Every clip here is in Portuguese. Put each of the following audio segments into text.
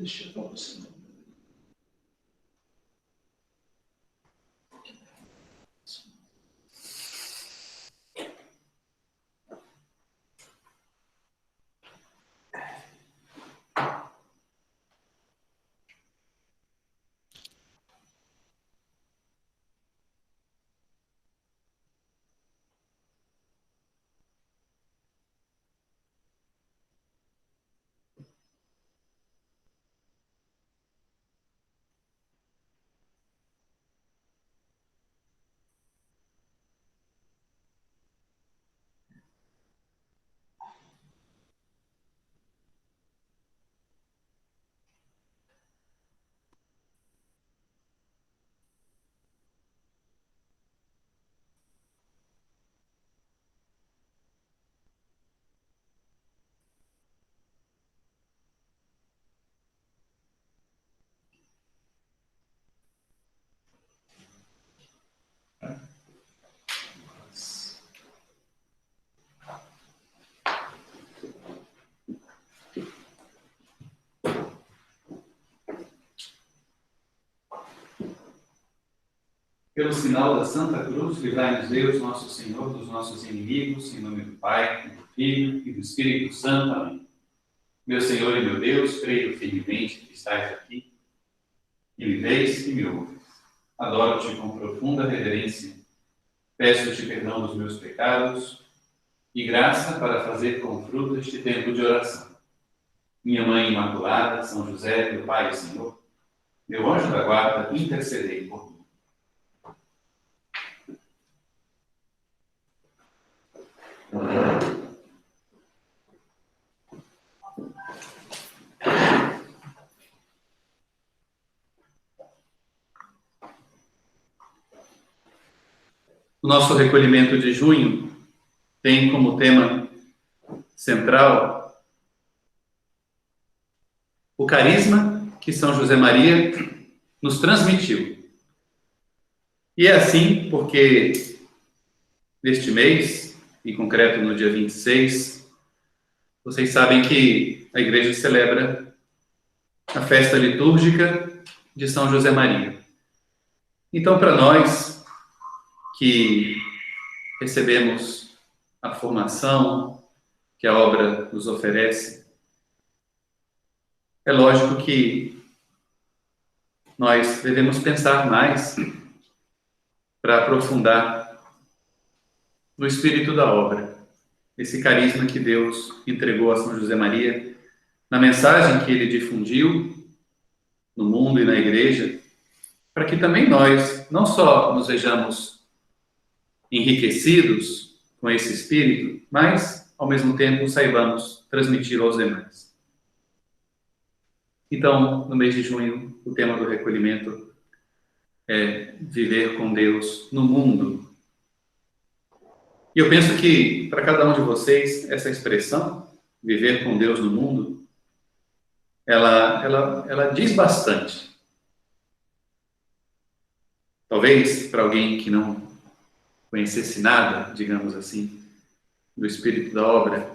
deste povo, Senhor. Pelo sinal da Santa Cruz, livrai-nos Deus, nosso Senhor, dos nossos inimigos, em nome do Pai, do Filho e do Espírito Santo. Amém. Meu Senhor e meu Deus, creio firmemente que estais aqui, e me veis e me ouves. Adoro-te com profunda reverência. Peço-te perdão dos meus pecados e graça para fazer com fruto este tempo de oração. Minha Mãe Imaculada, São José, meu Pai e Senhor, meu anjo da guarda, intercedei por mim. O nosso recolhimento de junho tem como tema central o carisma que São José Maria nos transmitiu. E é assim porque neste mês, em concreto no dia 26, vocês sabem que a Igreja celebra a festa litúrgica de São José Maria. Então, para nós que recebemos a formação que a obra nos oferece, é lógico que nós devemos pensar mais para aprofundar no espírito da obra, esse carisma que Deus entregou a São José Maria, na mensagem que ele difundiu no mundo e na Igreja, para que também nós não só nos vejamos enriquecidos com esse espírito, mas, ao mesmo tempo, saibamos transmiti-lo aos demais. Então, no mês de junho, o tema do recolhimento é viver com Deus no mundo. E eu penso que, para cada um de vocês, essa expressão, viver com Deus no mundo, ela diz bastante. Talvez, para alguém que não conhecesse nada, digamos assim, do espírito da obra,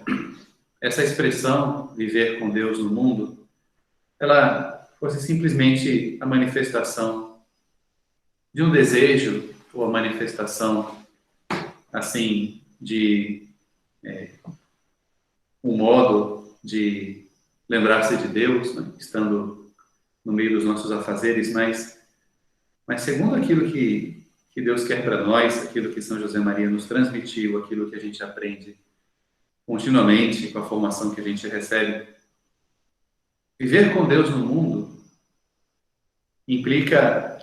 essa expressão, viver com Deus no mundo, ela fosse simplesmente a manifestação de um desejo, ou a manifestação, assim, de um modo de lembrar-se de Deus, né, estando no meio dos nossos afazeres, mas segundo aquilo que Deus quer para nós, aquilo que São José Maria nos transmitiu, aquilo que a gente aprende continuamente com a formação que a gente recebe. Viver com Deus no mundo implica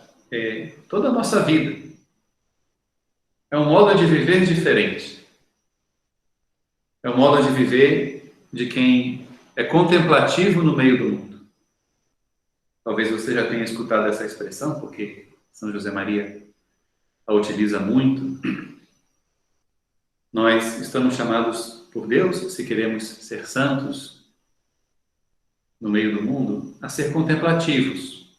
toda a nossa vida. É um modo de viver diferente. É um modo de viver de quem é contemplativo no meio do mundo. Talvez você já tenha escutado essa expressão, porque São José Maria a utiliza muito. Nós estamos chamados por Deus, se queremos ser santos no meio do mundo, a ser contemplativos.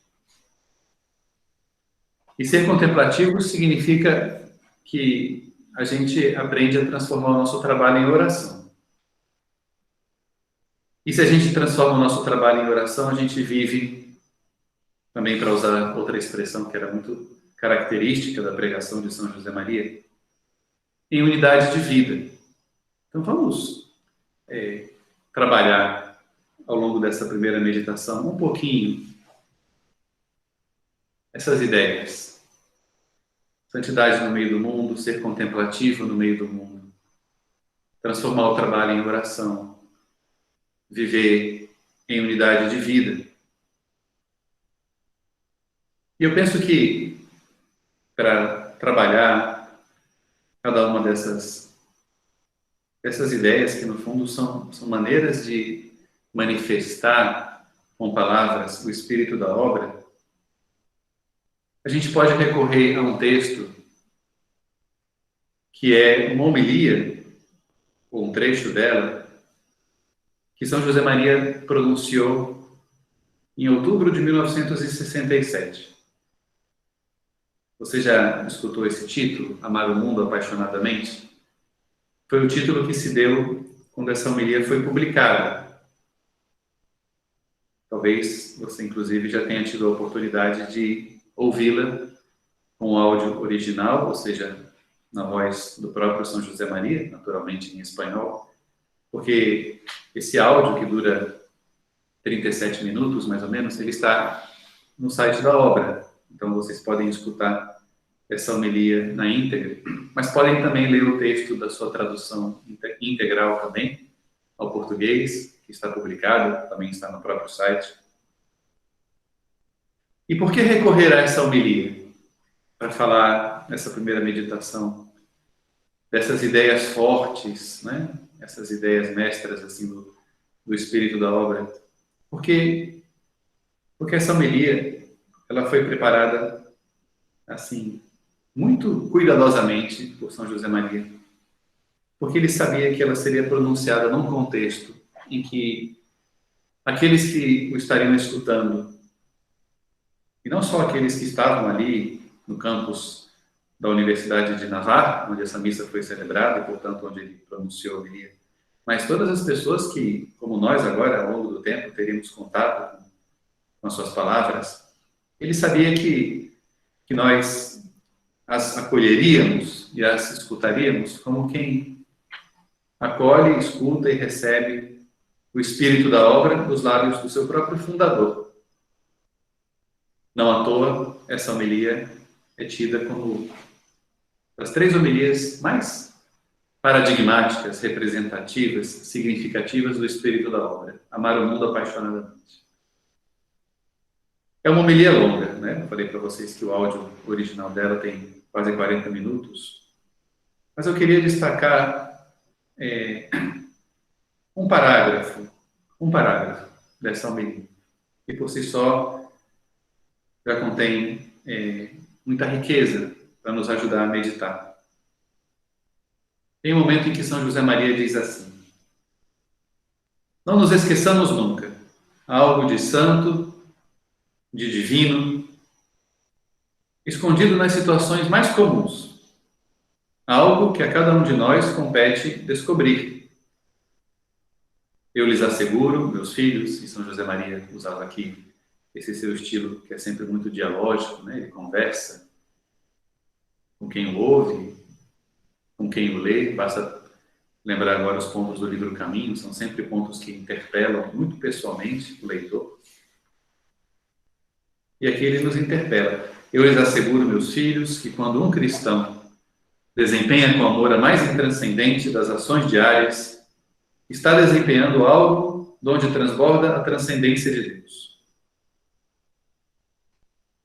E ser contemplativo significa que a gente aprende a transformar o nosso trabalho em oração. E se a gente transforma o nosso trabalho em oração, a gente vive, também para usar outra expressão que era muito característica da pregação de São José Maria, em unidade de vida. Então vamos trabalhar ao longo dessa primeira meditação um pouquinho essas ideias. Santidade no meio do mundo, ser contemplativo no meio do mundo, transformar o trabalho em oração, viver em unidade de vida. E eu penso que para trabalhar cada uma dessas ideias, que no fundo são maneiras de manifestar com palavras o espírito da obra, a gente pode recorrer a um texto que é uma homilia, ou um trecho dela, que São José Maria pronunciou em outubro de 1967. Você já escutou esse título, Amar o Mundo Apaixonadamente? Foi o título que se deu quando essa homilia foi publicada. Talvez você, inclusive, já tenha tido a oportunidade de ouvi-la com o áudio original, ou seja, na voz do próprio São José Maria, naturalmente em espanhol, porque esse áudio, que dura 37 minutos, mais ou menos, ele está no site da obra. Então, vocês podem escutar essa homilia na íntegra, mas podem também ler o texto da sua tradução integral também, ao português, que está publicado, também está no próprio site. E por que recorrer a essa homilia? Para falar nessa primeira meditação dessas ideias fortes, né? Essas ideias mestras assim do espírito da obra. Porque essa homilia, ela foi preparada assim muito cuidadosamente por São José Maria, porque ele sabia que ela seria pronunciada num contexto em que aqueles que o estariam escutando, e não só aqueles que estavam ali no campus da Universidade de Navarra, onde essa missa foi celebrada e, portanto, onde ele pronunciou a homilia, mas todas as pessoas que, como nós agora, ao longo do tempo, teríamos contato com as suas palavras, ele sabia que nós as acolheríamos e as escutaríamos como quem acolhe, escuta e recebe o espírito da obra dos lábios do seu próprio fundador. Não à toa, essa homilia é tida como das 3 homilias mais paradigmáticas, representativas, significativas do espírito da obra. Amar o mundo apaixonadamente. É uma homilia longa, né? Eu falei para vocês que o áudio original dela tem quase 40 minutos. Mas eu queria destacar um parágrafo dessa homilia, que por si só já contém muita riqueza para nos ajudar a meditar. Tem um momento em que São José Maria diz assim: não nos esqueçamos nunca, há algo de santo, de divino, escondido nas situações mais comuns, algo que a cada um de nós compete descobrir. Eu lhes asseguro, meus filhos, e São José Maria usava aqui esse seu estilo, que é sempre muito dialógico, né? Ele conversa com quem o ouve, com quem o lê. Basta lembrar agora os pontos do livro Caminho, são sempre pontos que interpelam muito pessoalmente o leitor. E aqui ele nos interpela. Eu lhes asseguro, meus filhos, que quando um cristão desempenha com amor a mais intranscendente das ações diárias, está desempenhando algo de onde transborda a transcendência de Deus.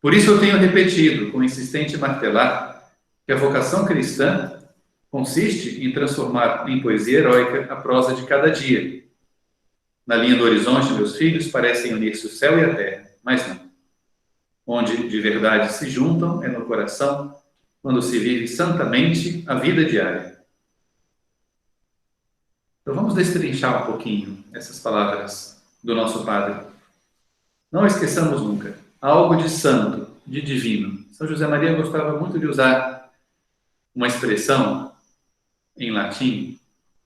Por isso eu tenho repetido, com insistente martelar, que a vocação cristã consiste em transformar em poesia heróica a prosa de cada dia. Na linha do horizonte, meus filhos, parecem unir-se o céu e a terra, mas não. Onde de verdade se juntam é no coração, quando se vive santamente a vida diária. Então vamos destrinchar um pouquinho essas palavras do nosso Padre. Não esqueçamos nunca, há algo de santo, de divino. São José Maria gostava muito de usar uma expressão em latim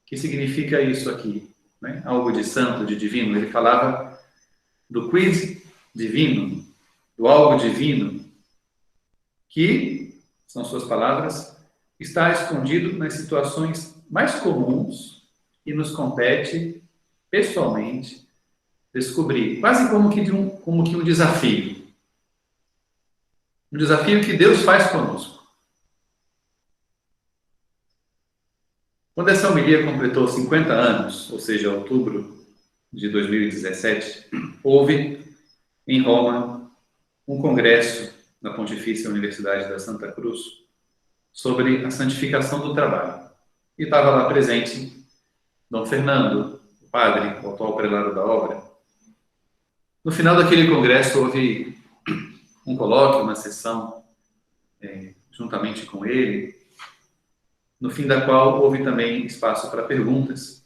que significa isso aqui: né? Algo de santo, de divino. Ele falava do quid divino, do algo divino, que, são suas palavras, está escondido nas situações mais comuns e nos compete, pessoalmente, descobrir, quase como que um desafio. Um desafio que Deus faz conosco. Quando essa homilia completou 50 anos, ou seja, outubro de 2017, houve em Roma um congresso na Pontifícia Universidade da Santa Cruz sobre a santificação do trabalho. E estava lá presente Dom Fernando, o padre, o atual prelado da obra. No final daquele congresso houve um colóquio, uma sessão, juntamente com ele, no fim da qual houve também espaço para perguntas.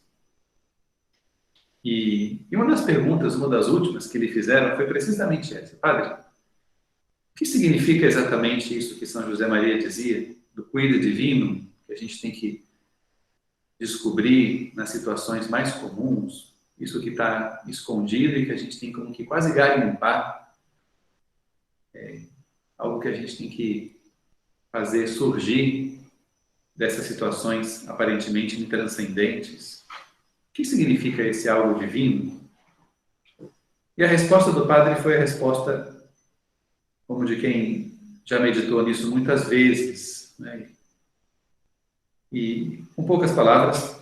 E uma das perguntas, uma das últimas que lhe fizeram foi precisamente essa: Padre, o que significa exatamente isso que São José Maria dizia, do cuidado divino, que a gente tem que descobrir nas situações mais comuns, isso que está escondido e que a gente tem como que quase garimpar, algo que a gente tem que fazer surgir dessas situações aparentemente intranscendentes. O que significa esse algo divino? E a resposta do padre foi a resposta como de quem já meditou nisso muitas vezes, né? E, com poucas palavras,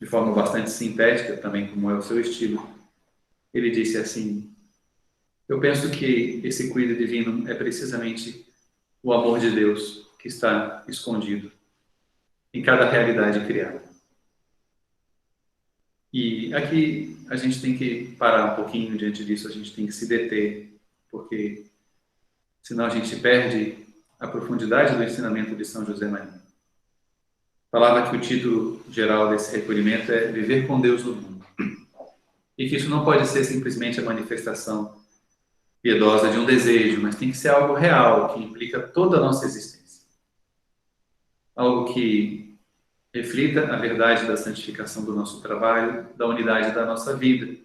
de forma bastante sintética, também como é o seu estilo, ele disse assim: eu penso que esse cuidado divino é precisamente o amor de Deus que está escondido em cada realidade criada. E aqui a gente tem que parar um pouquinho diante disso, a gente tem que se deter, porque senão a gente perde a profundidade do ensinamento de São José Maria. Falava que o título geral desse recolhimento é Viver com Deus no Mundo. E que isso não pode ser simplesmente a manifestação piedosa de um desejo, mas tem que ser algo real, que implica toda a nossa existência. Algo que reflita a verdade da santificação do nosso trabalho, da unidade da nossa vida,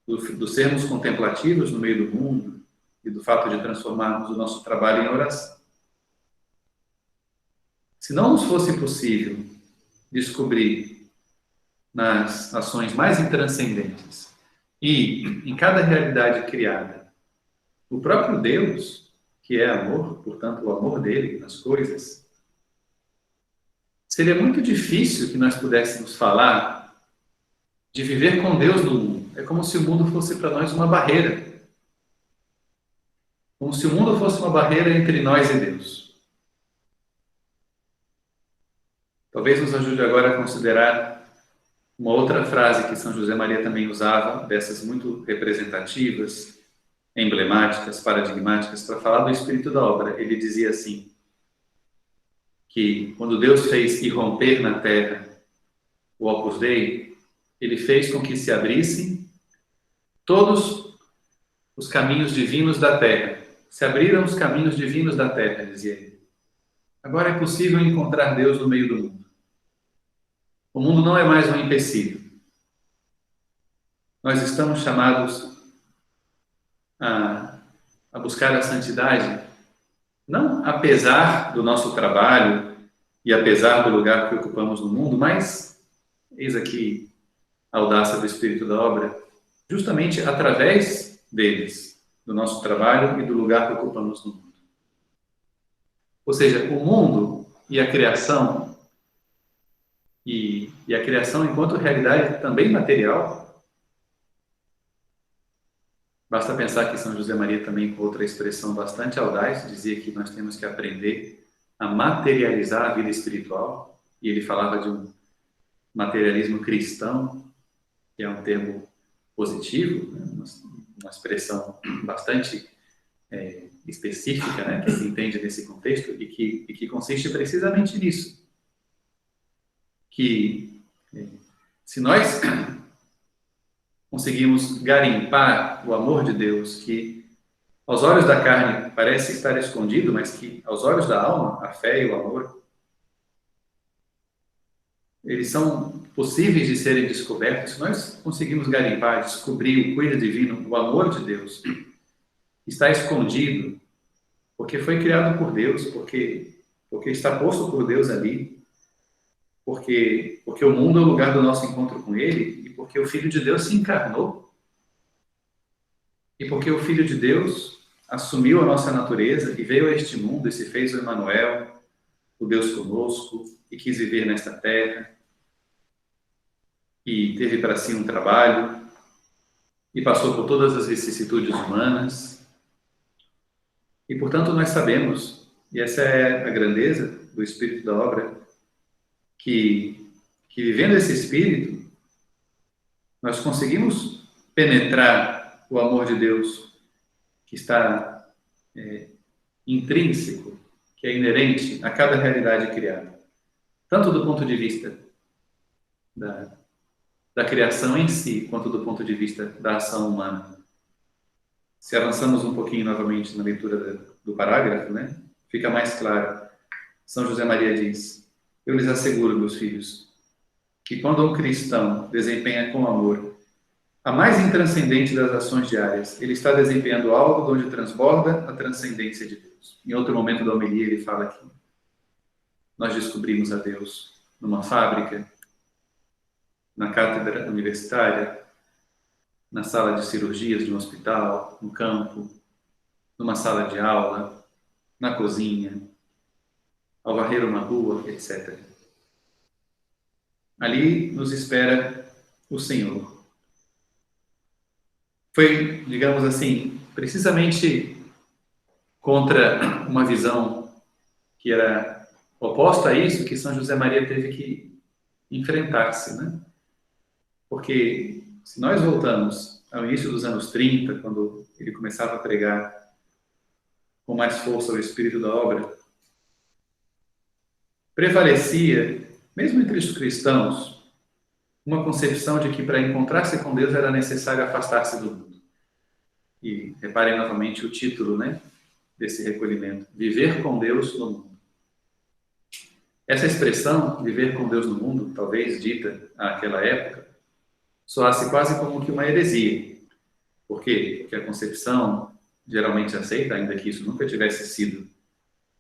do sermos contemplativos no meio do mundo e do fato de transformarmos o nosso trabalho em oração. Se não nos fosse possível descobrir nas ações mais intranscendentes e em cada realidade criada o próprio Deus, que é amor, portanto o amor dele nas coisas, seria muito difícil que nós pudéssemos falar de viver com Deus no mundo. É como se o mundo fosse para nós uma barreira. Como se o mundo fosse uma barreira entre nós e Deus. Talvez nos ajude agora a considerar uma outra frase que São José Maria também usava, dessas muito representativas, emblemáticas, paradigmáticas, para falar do espírito da obra. Ele dizia assim, que quando Deus fez irromper na Terra o Opus Dei, ele fez com que se abrissem todos os caminhos divinos da Terra. Se abriram os caminhos divinos da Terra, dizia ele. Agora é possível encontrar Deus no meio do mundo. O mundo não é mais um empecilho. Nós estamos chamados a buscar a santidade, não apesar do nosso trabalho e apesar do lugar que ocupamos no mundo, mas, eis aqui a audácia do Espírito da obra, justamente através deles, do nosso trabalho e do lugar que ocupamos no mundo. Ou seja, o mundo e a criação, e a criação enquanto realidade também material. Basta pensar que São José Maria também, com outra expressão bastante audaz, dizia que nós temos que aprender a materializar a vida espiritual, e ele falava de um materialismo cristão, que é um termo positivo, né? Uma expressão bastante específica, né? Que se entende nesse contexto e que consiste precisamente nisso. Que se nós conseguimos garimpar o amor de Deus, que aos olhos da carne parece estar escondido, mas que aos olhos da alma, a fé e o amor, eles são possíveis de serem descobertos se nós conseguimos garimpar, descobrir o cuidado divino, o amor de Deus. Está escondido, porque foi criado por Deus, porque está posto por Deus ali, porque o mundo é o lugar do nosso encontro com Ele, e porque o Filho de Deus se encarnou, e porque o Filho de Deus assumiu a nossa natureza e veio a este mundo e se fez o Emmanuel, o Deus conosco, e quis viver nesta terra, e teve para si um trabalho, e passou por todas as vicissitudes humanas. E, portanto, nós sabemos, e essa é a grandeza do espírito da obra, que vivendo esse espírito, nós conseguimos penetrar o amor de Deus que está intrínseco, que é inerente a cada realidade criada. Tanto do ponto de vista da criação em si, quanto do ponto de vista da ação humana. Se avançamos um pouquinho novamente na leitura do parágrafo, né, fica mais claro. São José Maria diz: eu lhes asseguro, meus filhos, que quando um cristão desempenha com amor a mais intranscendente das ações diárias, ele está desempenhando algo de onde transborda a transcendência de Deus. Em outro momento da homilia, ele fala que nós descobrimos a Deus numa fábrica, na cátedra universitária, na sala de cirurgias de um hospital, no campo, numa sala de aula, na cozinha, ao varrer uma rua, etc. Ali nos espera o Senhor. Foi, digamos assim, precisamente contra uma visão que era oposta a isso que São José Maria teve que enfrentar-se, né? Porque se nós voltamos ao início dos anos 30, quando ele começava a pregar com mais força o espírito da obra, prevalecia, mesmo entre os cristãos, uma concepção de que para encontrar-se com Deus era necessário afastar-se do mundo. E reparem novamente o título, né, desse recolhimento: Viver com Deus no mundo. Essa expressão, viver com Deus no mundo, talvez dita àquela época, soasse quase como que uma heresia. Por quê? Porque a concepção geralmente aceita, ainda que isso nunca tivesse sido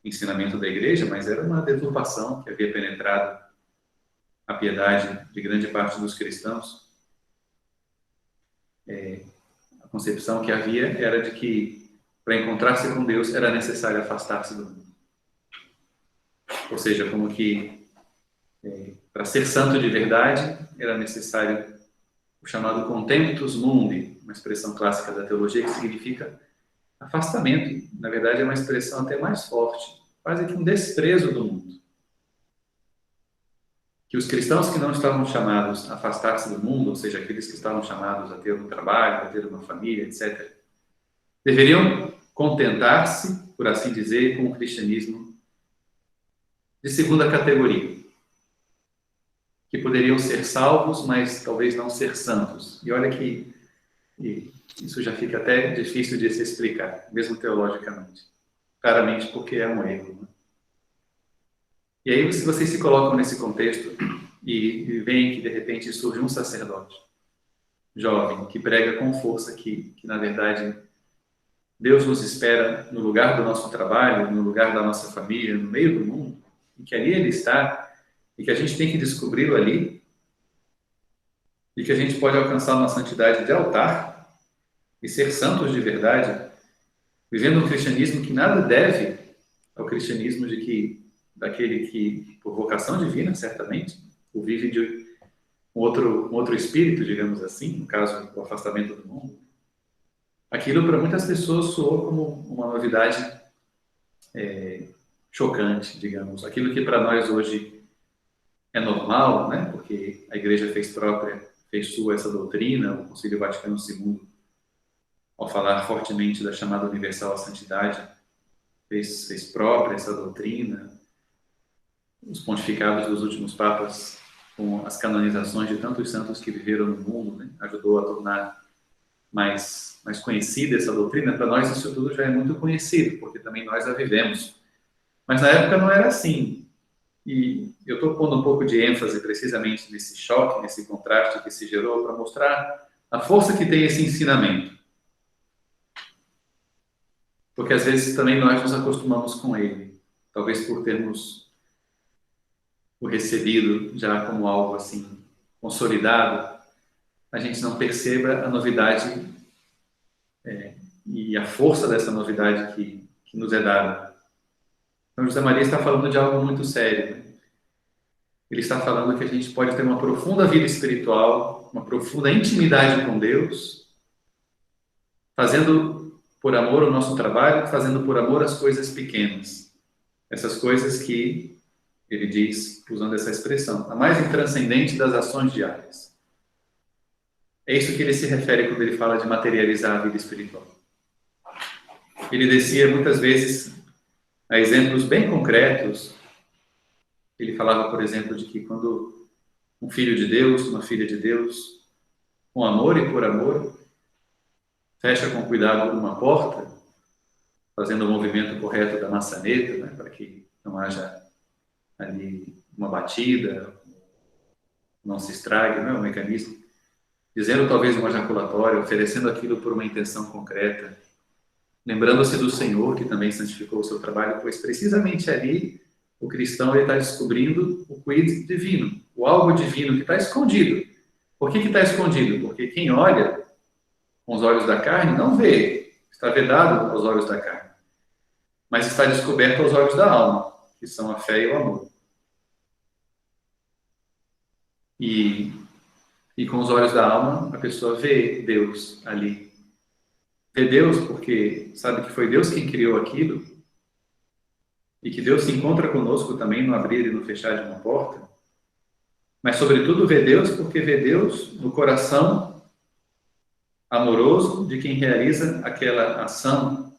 ensinamento da igreja, mas era uma deturpação que havia penetrado a piedade de grande parte dos cristãos. A concepção que havia era de que para encontrar-se com Deus era necessário afastar-se do mundo. Ou seja, como que para ser santo de verdade era necessário o chamado contemptus mundi, uma expressão clássica da teologia que significa afastamento. Na verdade, é uma expressão até mais forte, quase que um desprezo do mundo. Que os cristãos que não estavam chamados a afastar-se do mundo, ou seja, aqueles que estavam chamados a ter um trabalho, a ter uma família, etc., deveriam contentar-se, por assim dizer, com o cristianismo de segunda categoria, que poderiam ser salvos, mas talvez não ser santos. E olha que isso já fica até difícil de se explicar, mesmo teologicamente. Claramente porque é um erro. Né? E aí, se vocês se colocam nesse contexto e veem que, de repente, surge um sacerdote jovem que prega com força que na verdade, Deus nos espera no lugar do nosso trabalho, no lugar da nossa família, no meio do mundo, e que ali Ele está, e que a gente tem que descobri-lo ali, e que a gente pode alcançar uma santidade de altar e ser santos de verdade, vivendo um cristianismo que nada deve ao cristianismo daquele que, por vocação divina, certamente, o vive de um outro espírito, digamos assim, no caso, o afastamento do mundo. Aquilo, para muitas pessoas, soou como uma novidade chocante, digamos. Aquilo que para nós hoje é normal, né? Porque a Igreja fez sua essa doutrina, o Concílio Vaticano II, ao falar fortemente da chamada universal à santidade, fez própria essa doutrina. Os pontificados dos últimos papas, com as canonizações de tantos santos que viveram no mundo, né? Ajudou a tornar mais conhecida essa doutrina. Para nós isso tudo já é muito conhecido, porque também nós a vivemos. Mas na época não era assim. E eu estou pondo um pouco de ênfase precisamente nesse choque, nesse contraste que se gerou, para mostrar a força que tem esse ensinamento. Porque às vezes também nós nos acostumamos com ele, talvez por termos o recebido já como algo assim consolidado, a gente não perceba a novidade e a força dessa novidade que nos é dada. Então, José Maria está falando de algo muito sério, né? Ele está falando que a gente pode ter uma profunda vida espiritual, uma profunda intimidade com Deus, fazendo por amor o nosso trabalho, fazendo por amor as coisas pequenas. Essas coisas que, ele diz, usando essa expressão, a mais intranscendente das ações diárias. É isso que ele se refere quando ele fala de materializar a vida espiritual. Ele descia muitas vezes a exemplos bem concretos. Ele falava, por exemplo, de que quando um filho de Deus, uma filha de Deus, com amor e por amor, fecha com cuidado uma porta, fazendo o movimento correto da maçaneta, né, para que não haja ali uma batida, não se estrague, não é o mecanismo, dizendo talvez uma ejaculatória, oferecendo aquilo por uma intenção concreta, lembrando-se do Senhor, que também santificou o seu trabalho, pois precisamente ali o cristão está descobrindo o quid divino, o algo divino que está escondido. Por que está escondido? Porque quem olha com os olhos da carne não vê, está vedado aos olhos da carne, mas está descoberto aos olhos da alma, que são a fé e o amor. E com os olhos da alma, a pessoa vê Deus ali. Vê Deus porque sabe que foi Deus quem criou aquilo e que Deus se encontra conosco também no abrir e no fechar de uma porta. Mas, sobretudo, vê Deus porque vê Deus no coração amoroso de quem realiza aquela ação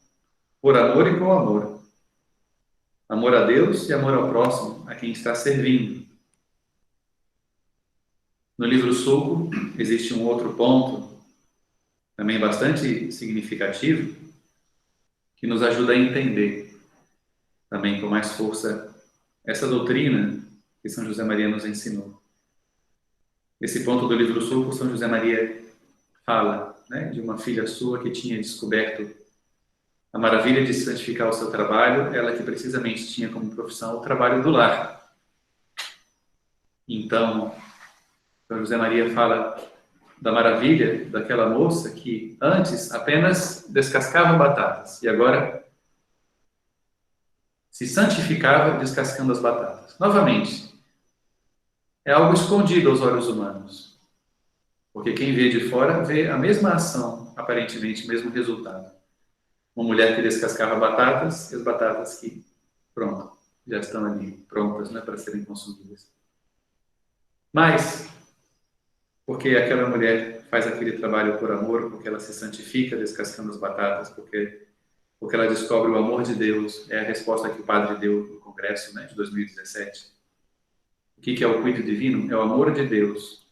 por amor e com amor. Amor a Deus e amor ao próximo, a quem está servindo. No livro Suco, existe um outro ponto, também bastante significativo, que nos ajuda a entender também com mais força essa doutrina que São José Maria nos ensinou. Esse ponto do livro Suco, São José Maria fala, né, de uma filha sua que tinha descoberto a maravilha de santificar o seu trabalho, ela que precisamente tinha como profissão o trabalho do lar. Então, São José Maria fala da maravilha daquela moça que antes apenas descascava batatas e agora se santificava descascando as batatas. Novamente, é algo escondido aos olhos humanos, porque quem vê de fora vê a mesma ação, aparentemente o mesmo resultado. Uma mulher que descascava batatas e as batatas que, pronto, já estão ali prontas, né, para serem consumidas. Mas, porque aquela mulher faz aquele trabalho por amor, porque ela se santifica descascando as batatas, porque ela descobre o amor de Deus, é a resposta que o padre deu no congresso, né, de 2017. O que é o cuidado divino? É o amor de Deus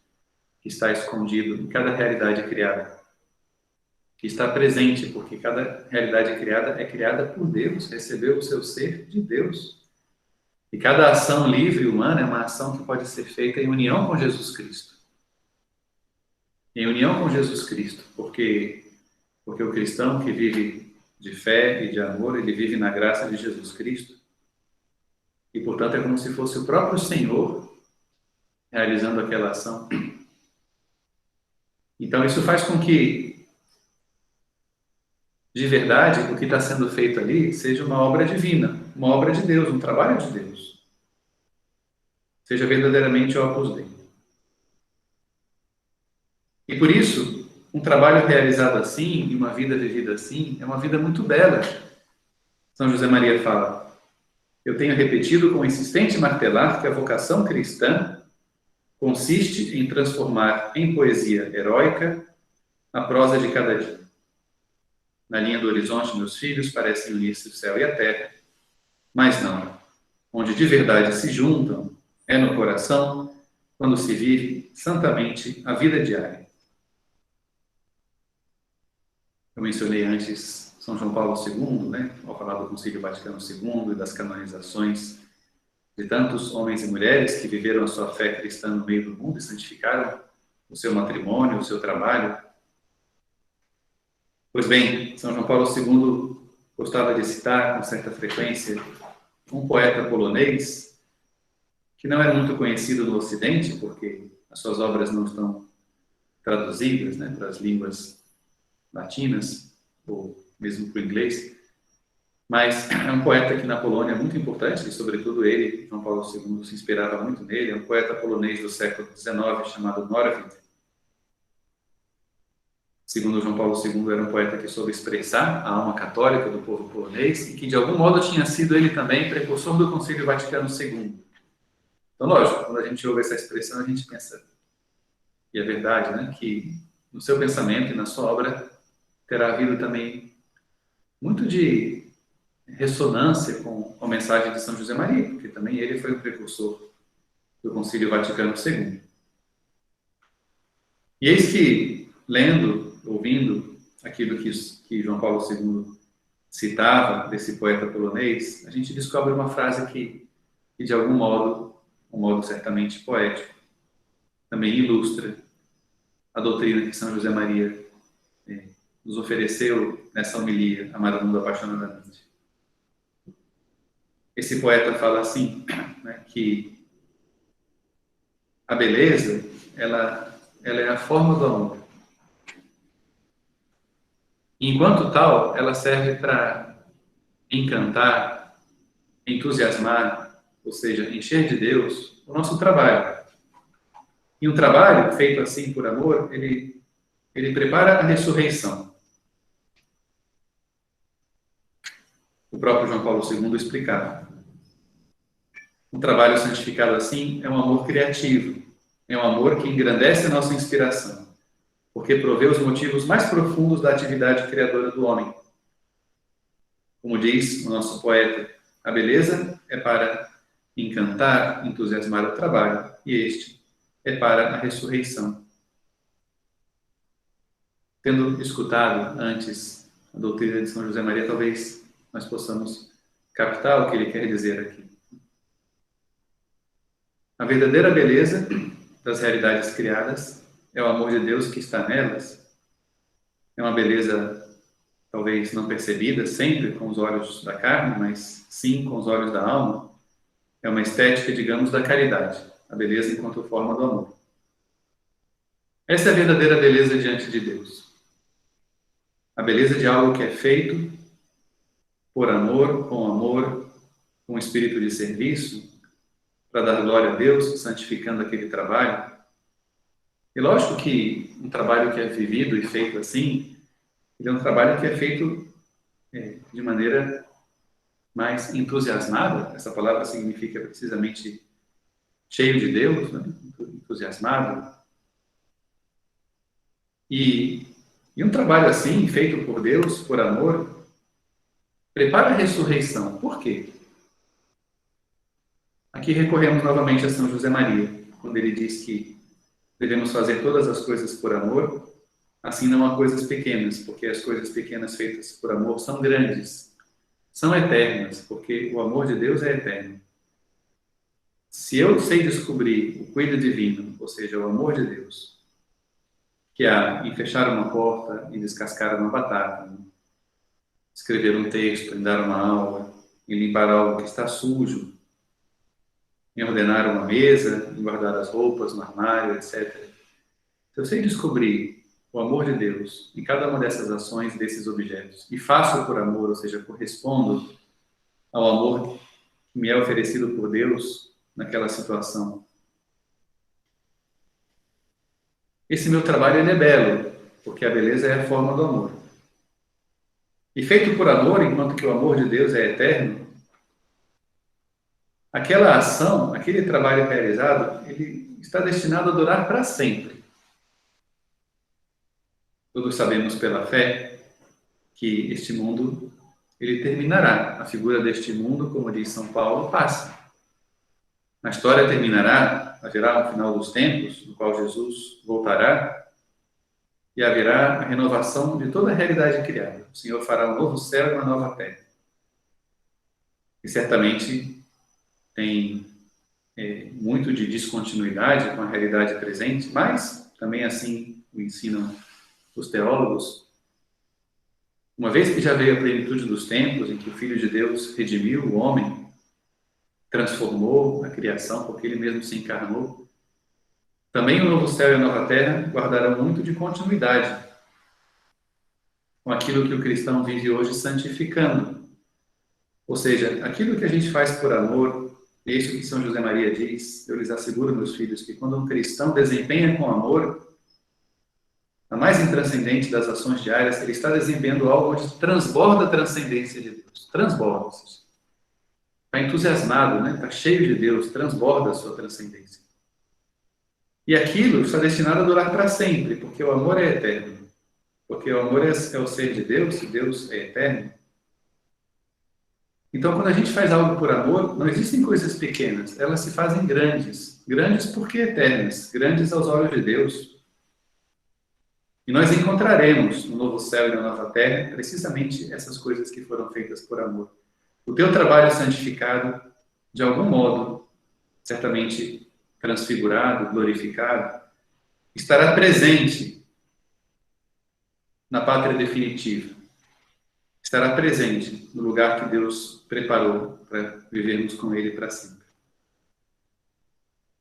que está escondido em cada realidade criada, que está presente, porque cada realidade criada é criada por Deus, recebeu o seu ser de Deus. E cada ação livre humana é uma ação que pode ser feita em união com Jesus Cristo. Em união com Jesus Cristo, porque o cristão que vive de fé e de amor, ele vive na graça de Jesus Cristo. E, portanto, é como se fosse o próprio Senhor realizando aquela ação. Então, isso faz com que, de verdade, o que está sendo feito ali seja uma obra divina, uma obra de Deus, um trabalho de Deus. Seja verdadeiramente o Opus Dei. E por isso, um trabalho realizado assim, e uma vida vivida assim, é uma vida muito bela. São José Maria fala: eu tenho repetido com insistente martelar que a vocação cristã consiste em transformar em poesia heróica a prosa de cada dia. Na linha do horizonte, meus filhos parecem unir-se o céu e a terra, mas não. Onde de verdade se juntam é no coração, quando se vive santamente a vida diária. Eu mencionei antes São João Paulo II, né, ao falar do Concílio Vaticano II e das canonizações de tantos homens e mulheres que viveram a sua fé cristã no meio do mundo e santificaram o seu matrimônio, o seu trabalho. Pois bem, São João Paulo II gostava de citar com certa frequência um poeta polonês que não era muito conhecido no Ocidente, porque as suas obras não estão traduzidas, né, para as línguas latinas, ou mesmo para o inglês, mas é um poeta que na Polônia é muito importante, e sobretudo ele, João Paulo II, se inspirava muito nele. É um poeta polonês do século XIX chamado Norwid. Segundo João Paulo II, era um poeta que soube expressar a alma católica do povo polonês e que, de algum modo, tinha sido ele também precursor do Concílio Vaticano II. Então, lógico, quando a gente ouve essa expressão, a gente pensa, e é verdade, né, que no seu pensamento e na sua obra terá havido também muito de ressonância com a mensagem de São José Maria, porque também ele foi o precursor do Concílio Vaticano II. E eis que, lendo, ouvindo aquilo que João Paulo II citava desse poeta polonês, a gente descobre uma frase que de algum modo, um modo certamente poético, também ilustra a doutrina que São José Maria nos ofereceu nessa homilia, Amar o Mundo Apaixonadamente. Esse poeta fala assim, né, que a beleza, ela é a forma do amor. Enquanto tal, ela serve para encantar, entusiasmar, ou seja, encher de Deus o nosso trabalho. E um trabalho feito assim por amor, ele prepara a ressurreição. O próprio João Paulo II explicava. Um trabalho santificado assim é um amor criativo, é um amor que engrandece a nossa inspiração, porque provê os motivos mais profundos da atividade criadora do homem. Como diz o nosso poeta, a beleza é para encantar, entusiasmar o trabalho, e este é para a ressurreição. Tendo escutado antes a doutrina de São José Maria, talvez nós possamos captar o que ele quer dizer aqui. A verdadeira beleza das realidades criadas é o amor de Deus que está nelas. É uma beleza talvez não percebida sempre com os olhos da carne, mas sim com os olhos da alma. É uma estética, digamos, da caridade, a beleza enquanto forma do amor. Essa é a verdadeira beleza diante de Deus. A beleza de algo que é feito por amor, com espírito de serviço, para dar glória a Deus, santificando aquele trabalho. E lógico que um trabalho que é vivido e feito assim, ele é um trabalho que é feito de maneira mais entusiasmada. Essa palavra significa precisamente cheio de Deus, né? Entusiasmado. E um trabalho assim, feito por Deus, por amor, prepara a ressurreição. Por quê? Aqui recorremos novamente a São José Maria, quando ele diz que devemos fazer todas as coisas por amor, assim não há coisas pequenas, porque as coisas pequenas feitas por amor são grandes, são eternas, porque o amor de Deus é eterno. Se eu sei descobrir o cuidado divino, ou seja, o amor de Deus, que há em fechar uma porta e descascar uma batata, escrever um texto, em dar uma aula, em limpar algo que está sujo, em ordenar uma mesa, em guardar as roupas no armário, etc. Se eu sei descobrir o amor de Deus em cada uma dessas ações, desses objetos, e faço por amor, ou seja, correspondo ao amor que me é oferecido por Deus naquela situação, esse meu trabalho ele é belo, porque a beleza é a forma do amor. E feito por amor, enquanto que o amor de Deus é eterno, aquela ação, aquele trabalho realizado, ele está destinado a durar para sempre. Todos sabemos pela fé que este mundo, ele terminará. A figura deste mundo, como diz São Paulo, passa. A história terminará, haverá um final dos tempos, no qual Jesus voltará, e haverá a renovação de toda a realidade criada. O Senhor fará um novo céu e uma nova terra. E certamente tem muito de descontinuidade com a realidade presente, mas também assim o ensinam os teólogos. Uma vez que já veio a plenitude dos tempos, em que o Filho de Deus redimiu o homem, transformou a criação, porque ele mesmo se encarnou, também o novo céu e a nova terra guardarão muito de continuidade com aquilo que o cristão vive hoje santificando. Ou seja, aquilo que a gente faz por amor, é isso que São José Maria diz, eu lhes asseguro, meus filhos, que quando um cristão desempenha com amor, a mais intranscendente das ações diárias, ele está desempenhando algo onde transborda a transcendência de Deus. Transborda. Está entusiasmado, né? Está cheio de Deus, transborda a sua transcendência. E aquilo está destinado a durar para sempre, porque o amor é eterno. Porque o amor é o ser de Deus, e Deus é eterno. Então, quando a gente faz algo por amor, não existem coisas pequenas, elas se fazem grandes. Grandes porque eternas, grandes aos olhos de Deus. E nós encontraremos no novo céu e na nova terra precisamente essas coisas que foram feitas por amor. O teu trabalho santificado, de algum modo, certamente transfigurado, glorificado, estará presente na pátria definitiva. Estará presente no lugar que Deus preparou para vivermos com Ele para sempre.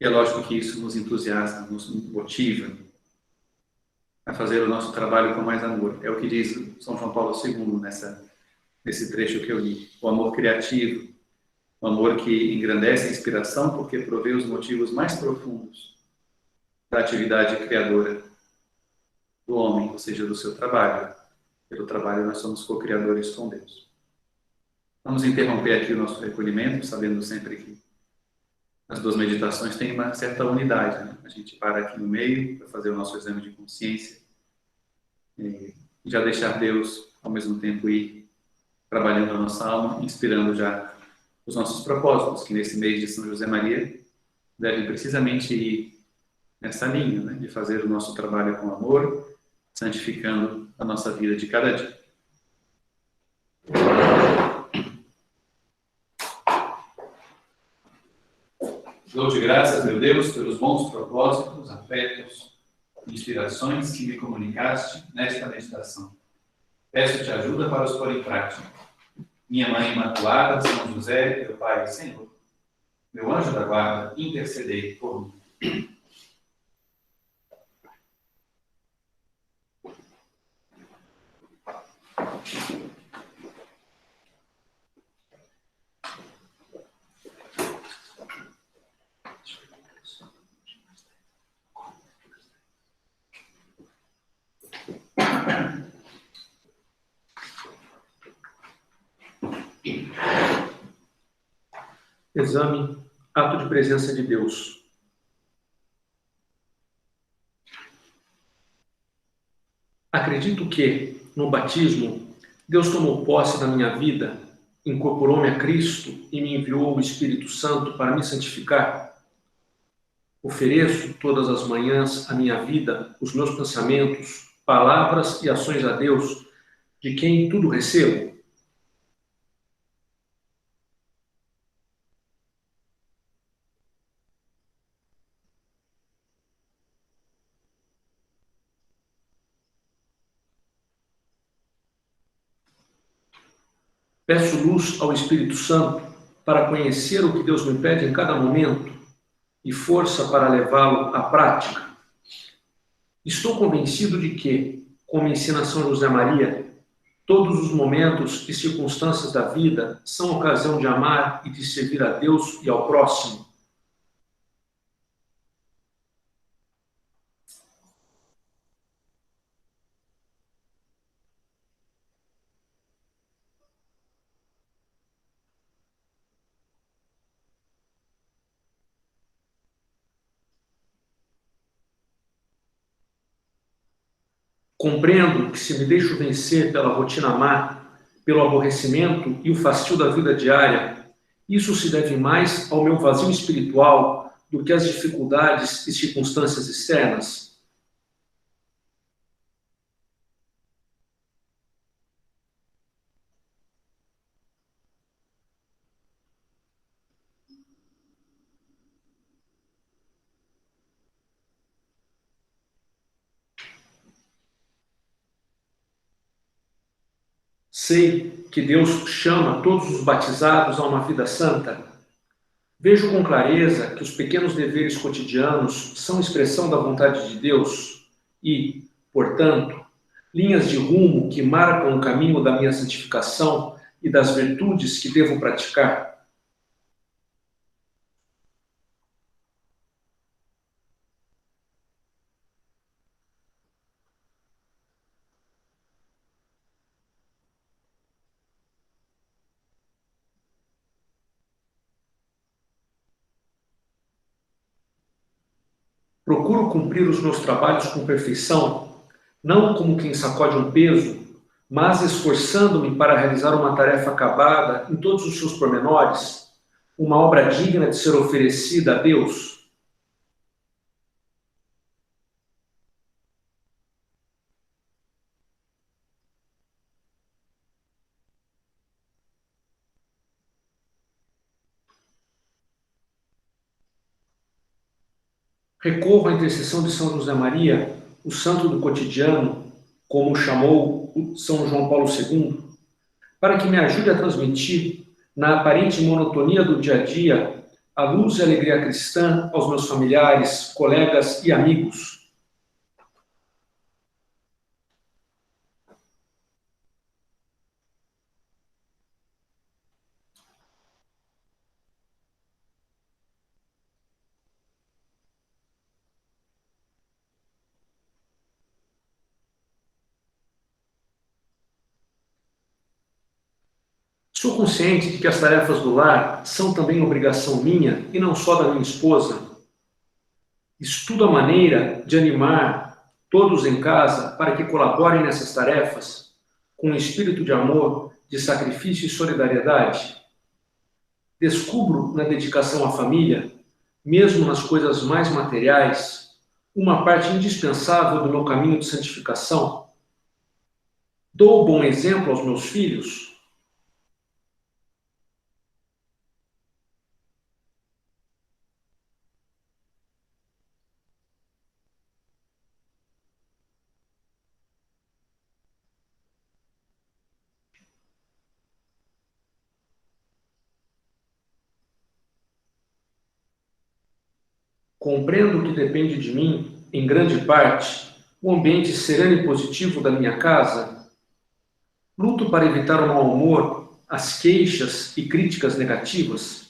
E é lógico que isso nos entusiasma, nos motiva a fazer o nosso trabalho com mais amor. É o que diz São João Paulo II nesse trecho que eu li. O amor criativo, o amor que engrandece a inspiração porque provê os motivos mais profundos da atividade criadora do homem, ou seja, do seu trabalho. Pelo trabalho nós somos co-criadores com Deus. Vamos interromper aqui o nosso recolhimento, sabendo sempre que as duas meditações têm uma certa unidade, né? A gente para aqui no meio para fazer o nosso exame de consciência e já deixar Deus, ao mesmo tempo, ir trabalhando a nossa alma, inspirando já os nossos propósitos, que nesse mês de São José Maria devem precisamente ir nessa linha, né? De fazer o nosso trabalho com amor, santificando a nossa vida de cada dia. Dou-te graças, meu Deus, pelos bons propósitos, afetos, inspirações que me comunicaste nesta meditação. Peço-te ajuda para os pôr em prática. Minha Mãe Imaculada, São José, meu Pai e Senhor, meu anjo da guarda, intercedei por mim. Exame, ato de presença de Deus. Acredito que, no batismo, Deus tomou posse da minha vida, incorporou-me a Cristo e me enviou o Espírito Santo para me santificar. Ofereço todas as manhãs a minha vida, os meus pensamentos, palavras e ações a Deus, de quem tudo recebo. Peço luz ao Espírito Santo para conhecer o que Deus me pede em cada momento e força para levá-lo à prática. Estou convencido de que, como ensina São José Maria, todos os momentos e circunstâncias da vida são ocasião de amar e de servir a Deus e ao próximo. Compreendo que se me deixo vencer pela rotina má, pelo aborrecimento e o fastio da vida diária, isso se deve mais ao meu vazio espiritual do que às dificuldades e circunstâncias externas. Sei que Deus chama todos os batizados a uma vida santa. Vejo com clareza que os pequenos deveres cotidianos são expressão da vontade de Deus e, portanto, linhas de rumo que marcam o caminho da minha santificação e das virtudes que devo praticar. Procuro cumprir os meus trabalhos com perfeição, não como quem sacode um peso, mas esforçando-me para realizar uma tarefa acabada em todos os seus pormenores, uma obra digna de ser oferecida a Deus. Recorro à intercessão de São José Maria, o santo do cotidiano, como o chamou São João Paulo II, para que me ajude a transmitir, na aparente monotonia do dia a dia, a luz e a alegria cristã aos meus familiares, colegas e amigos. Sou consciente de que as tarefas do lar são também obrigação minha e não só da minha esposa. Estudo a maneira de animar todos em casa para que colaborem nessas tarefas com um espírito de amor, de sacrifício e solidariedade. Descubro na dedicação à família, mesmo nas coisas mais materiais, uma parte indispensável do meu caminho de santificação. Dou bom exemplo aos meus filhos. Compreendo que depende de mim, em grande parte, o ambiente sereno e positivo da minha casa. Luto para evitar o mau humor, as queixas e críticas negativas.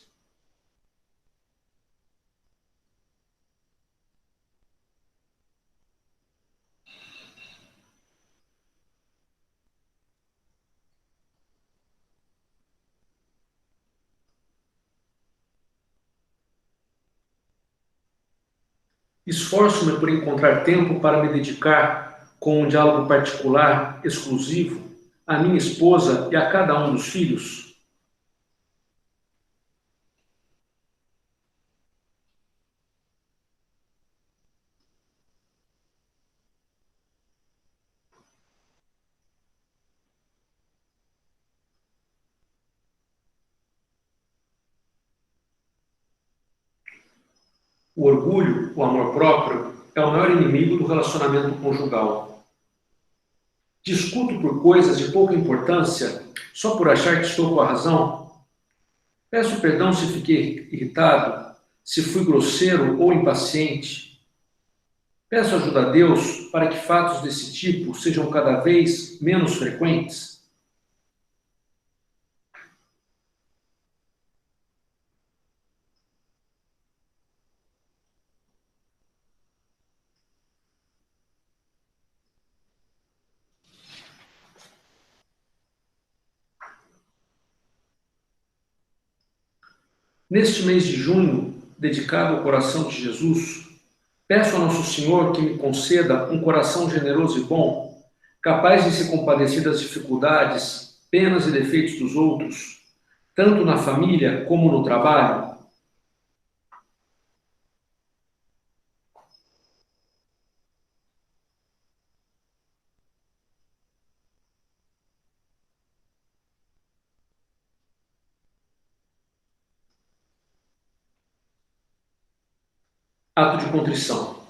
Esforço-me por encontrar tempo para me dedicar, com um diálogo particular, exclusivo, à minha esposa e a cada um dos filhos. O orgulho, o amor próprio, é o maior inimigo do relacionamento conjugal. Discuto por coisas de pouca importância, só por achar que estou com a razão. Peço perdão se fiquei irritado, se fui grosseiro ou impaciente. Peço ajuda a Deus para que fatos desse tipo sejam cada vez menos frequentes. Neste mês de junho, dedicado ao coração de Jesus, peço a Nosso Senhor que me conceda um coração generoso e bom, capaz de se compadecer das dificuldades, penas e defeitos dos outros, tanto na família como no trabalho. Ato de contrição.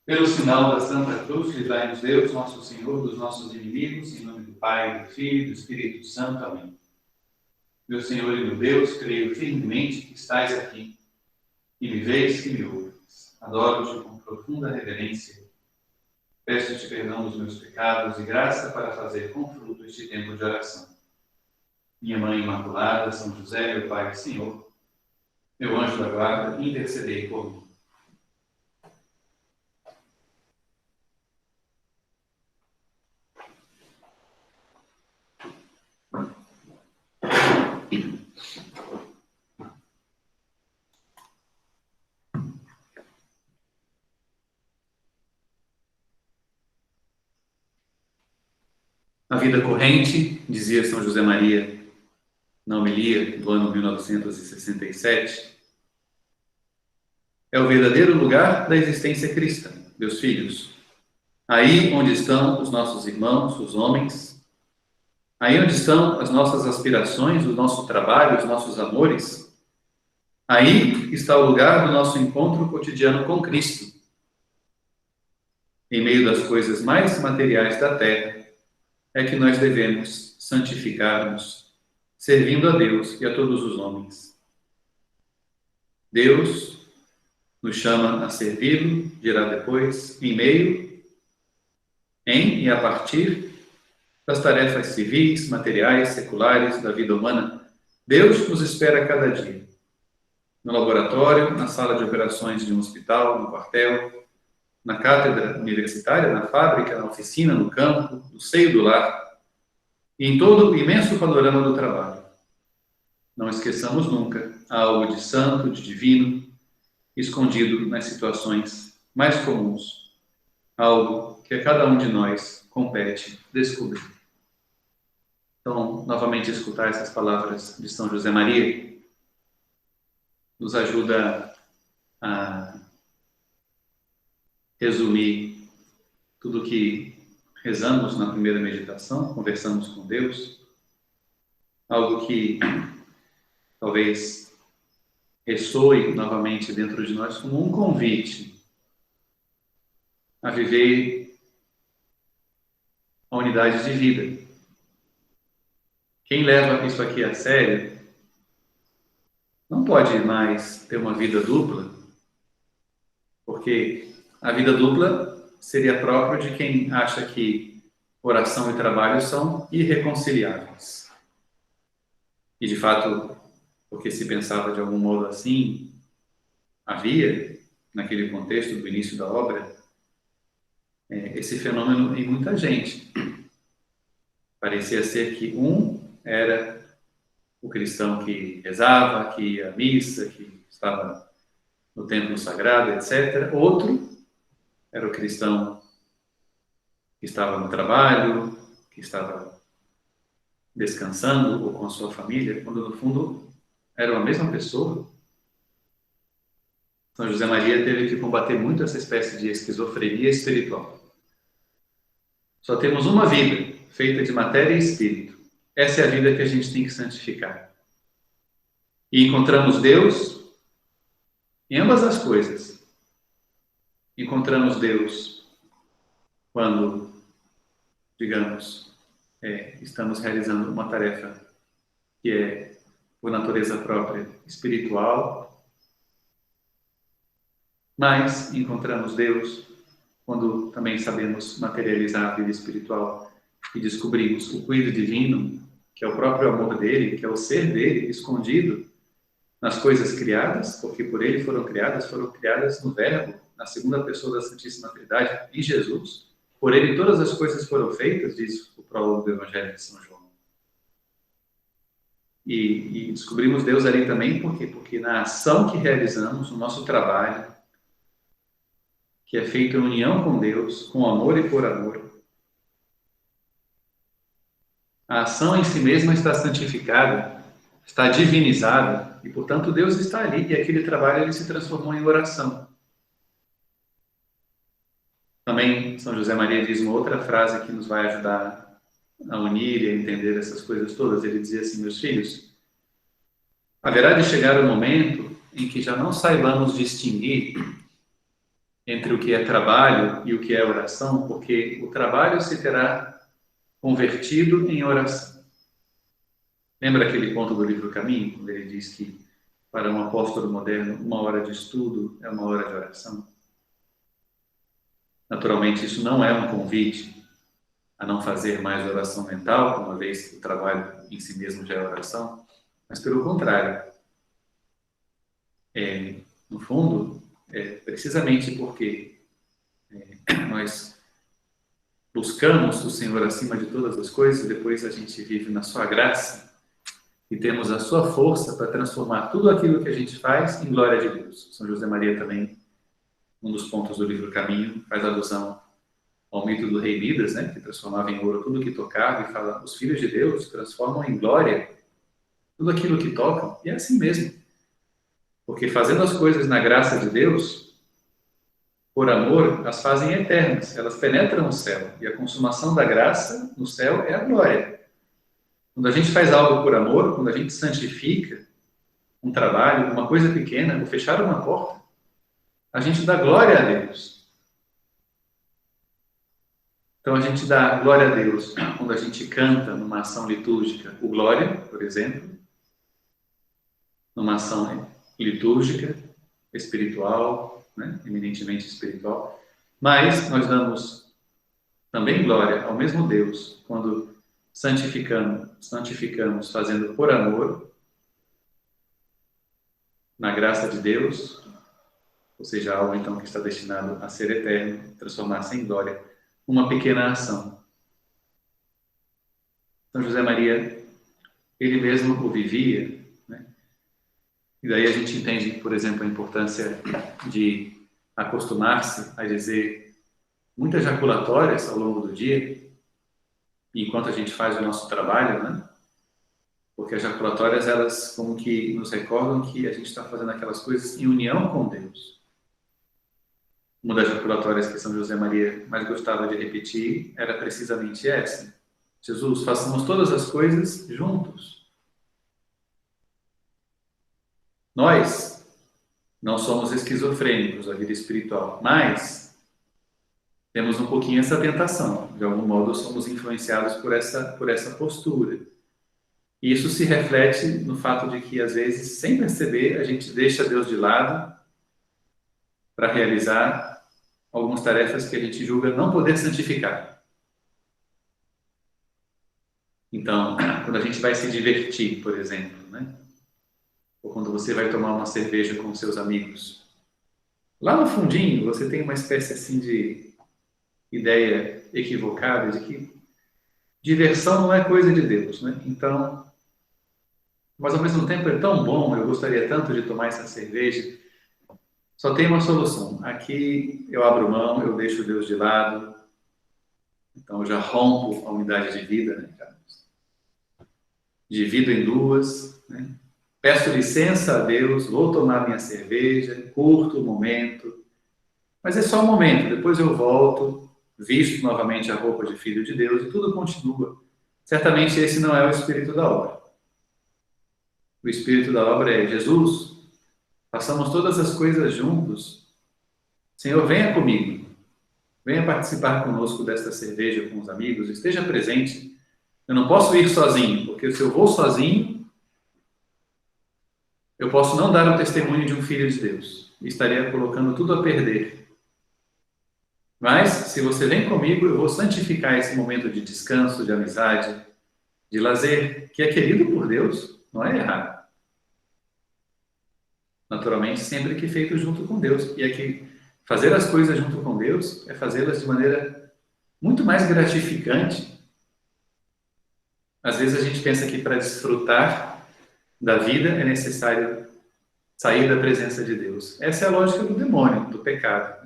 Pelo sinal da Santa Cruz, livrai-nos Deus, nosso Senhor, dos nossos inimigos, em nome do Pai, do Filho e do Espírito Santo. Amém. Meu Senhor e meu Deus, creio firmemente que estais aqui, e me vês e me ouves. Adoro-te com profunda reverência. Peço-te perdão dos meus pecados e graça para fazer com fruto este tempo de oração. Minha Mãe Imaculada, São José, meu Pai e Senhor, meu anjo da guarda, intercedei por mim. A vida corrente, dizia São José Maria, na homilia do ano 1967, é o verdadeiro lugar da existência cristã, meus filhos. Aí onde estão os nossos irmãos, os homens, aí onde estão as nossas aspirações, o nosso trabalho, os nossos amores, aí está o lugar do nosso encontro cotidiano com Cristo. Em meio das coisas mais materiais da terra, é que nós devemos santificar-nos, servindo a Deus e a todos os homens. Deus nos chama a servi-lo, dirá depois, em meio, em e a partir das tarefas civis, materiais, seculares da vida humana. Deus nos espera a cada dia. No laboratório, na sala de operações de um hospital, no quartel, na cátedra universitária, na fábrica, na oficina, no campo, no seio do lar, e em todo o imenso panorama do trabalho. Não esqueçamos nunca algo de santo, de divino, escondido nas situações mais comuns, algo que a cada um de nós compete descobrir. Então, novamente, escutar essas palavras de São José Maria nos ajuda a resumir tudo que rezamos na primeira meditação, conversamos com Deus, algo que talvez ressoe novamente dentro de nós como um convite a viver a unidade de vida. Quem leva isso aqui a sério não pode mais ter uma vida dupla, porque a vida dupla seria próprio de quem acha que oração e trabalho são irreconciliáveis. E, de fato, porque se pensava de algum modo assim, havia, naquele contexto do início da obra, esse fenômeno em muita gente. Parecia ser que um era o cristão que rezava, que ia à missa, que estava no templo sagrado, etc. Outro era o cristão que estava no trabalho, que estava descansando ou com a sua família, quando no fundo era a mesma pessoa. São José Maria teve que combater muito essa espécie de esquizofrenia espiritual. Só temos uma vida, feita de matéria e espírito. Essa é a vida que a gente tem que santificar. E encontramos Deus em ambas as coisas. Encontramos Deus quando, digamos, estamos realizando uma tarefa que é, por natureza própria, espiritual, mas encontramos Deus quando também sabemos materializar a vida espiritual e descobrimos o cuidado divino, que é o próprio amor dele, que é o ser dele, escondido nas coisas criadas, porque por ele foram criadas no Verbo, na segunda pessoa da Santíssima Trindade, em Jesus. Por ele todas as coisas foram feitas, diz o prólogo do Evangelho de São João. E descobrimos Deus ali também, por quê? Porque na ação que realizamos, no nosso trabalho, que é feito em união com Deus, com amor e por amor, a ação em si mesma está santificada, está divinizada, e portanto Deus está ali, e aquele trabalho ele se transformou em oração. Também São José Maria diz uma outra frase que nos vai ajudar a unir e a entender essas coisas todas. Ele dizia assim: meus filhos, haverá de chegar o momento em que já não saibamos distinguir entre o que é trabalho e o que é oração, porque o trabalho se terá convertido em oração. Lembra aquele ponto do livro Caminho, quando ele diz que para um apóstolo moderno, 1 hora de estudo é 1 hora de oração? Naturalmente, isso não é um convite a não fazer mais oração mental, uma vez que o trabalho em si mesmo já é oração, mas pelo contrário. No fundo, precisamente porque nós buscamos o Senhor acima de todas as coisas, depois a gente vive na sua graça e temos a sua força para transformar tudo aquilo que a gente faz em glória de Deus. São José Maria também, um dos pontos do livro Caminho, faz alusão ao mito do rei Midas, né, que transformava em ouro tudo que tocava e fala, os filhos de Deus transformam em glória tudo aquilo que tocam, e é assim mesmo. Porque fazendo as coisas na graça de Deus, por amor, as fazem eternas, elas penetram o céu, e a consumação da graça no céu é a glória. Quando a gente faz algo por amor, quando a gente santifica um trabalho, uma coisa pequena, ou fechar uma porta, a gente dá glória a Deus. Então a gente dá glória a Deus quando a gente canta numa ação litúrgica, o Glória, por exemplo, numa ação litúrgica, espiritual, né? Eminentemente espiritual, mas nós damos também glória ao mesmo Deus quando santificamos fazendo por amor, na graça de Deus, ou seja, algo então que está destinado a ser eterno, transformar-se em glória, uma pequena ação. São José Maria, ele mesmo o vivia, né? E daí a gente entende, por exemplo, a importância de acostumar-se a dizer muitas jaculatórias ao longo do dia, enquanto a gente faz o nosso trabalho, né? Porque as jaculatórias, elas como que nos recordam que a gente está fazendo aquelas coisas em união com Deus. Uma das jaculatórias que São José Maria mais gostava de repetir era precisamente essa. Jesus, façamos todas as coisas juntos. Nós não somos esquizofrênicos da vida espiritual, mas temos um pouquinho essa tentação. De algum modo, somos influenciados por essa postura. E isso se reflete no fato de que, às vezes, sem perceber, a gente deixa Deus de lado para realizar algumas tarefas que a gente julga não poder santificar. Então, quando a gente vai se divertir, por exemplo, né? Ou quando você vai tomar uma cerveja com seus amigos, lá no fundinho você tem uma espécie assim de ideia equivocada de que diversão não é coisa de Deus, né? Então, mas ao mesmo tempo é tão bom, eu gostaria tanto de tomar essa cerveja. Só tem uma solução. Aqui eu abro mão, eu deixo Deus de lado. Então eu já rompo a unidade de vida, né? Divido em duas, né? Peço licença a Deus, vou tomar minha cerveja, curto o momento. Mas é só um momento, depois eu volto, visto novamente a roupa de filho de Deus e tudo continua. Certamente esse não é o espírito da obra. O espírito da obra é Jesus, façamos todas as coisas juntos. Senhor, venha comigo. Venha participar conosco desta cerveja com os amigos. Esteja presente. Eu não posso ir sozinho, porque se eu vou sozinho, eu posso não dar o testemunho de um filho de Deus. E estaria colocando tudo a perder. Mas, se você vem comigo, eu vou santificar esse momento de descanso, de amizade, de lazer, que é querido por Deus, não é errado. Naturalmente, sempre que feito junto com Deus. E é que fazer as coisas junto com Deus é fazê-las de maneira muito mais gratificante. Às vezes a gente pensa que para desfrutar da vida é necessário sair da presença de Deus. Essa é a lógica do demônio, do pecado.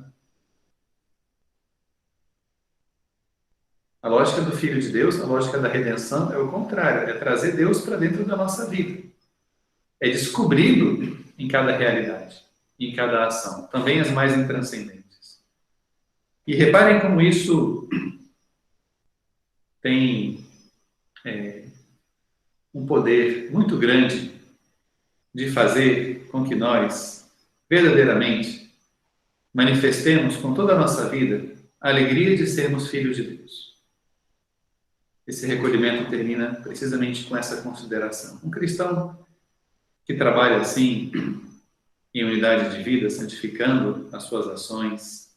A lógica do Filho de Deus, a lógica da redenção é o contrário, é trazer Deus para dentro da nossa vida. É descobri-lo em cada realidade, em cada ação, também as mais intranscendentes. E reparem como isso tem um poder muito grande de fazer com que nós, verdadeiramente, manifestemos com toda a nossa vida a alegria de sermos filhos de Deus. Esse recolhimento termina precisamente com essa consideração. Um cristão que trabalha assim, em unidade de vida, santificando as suas ações,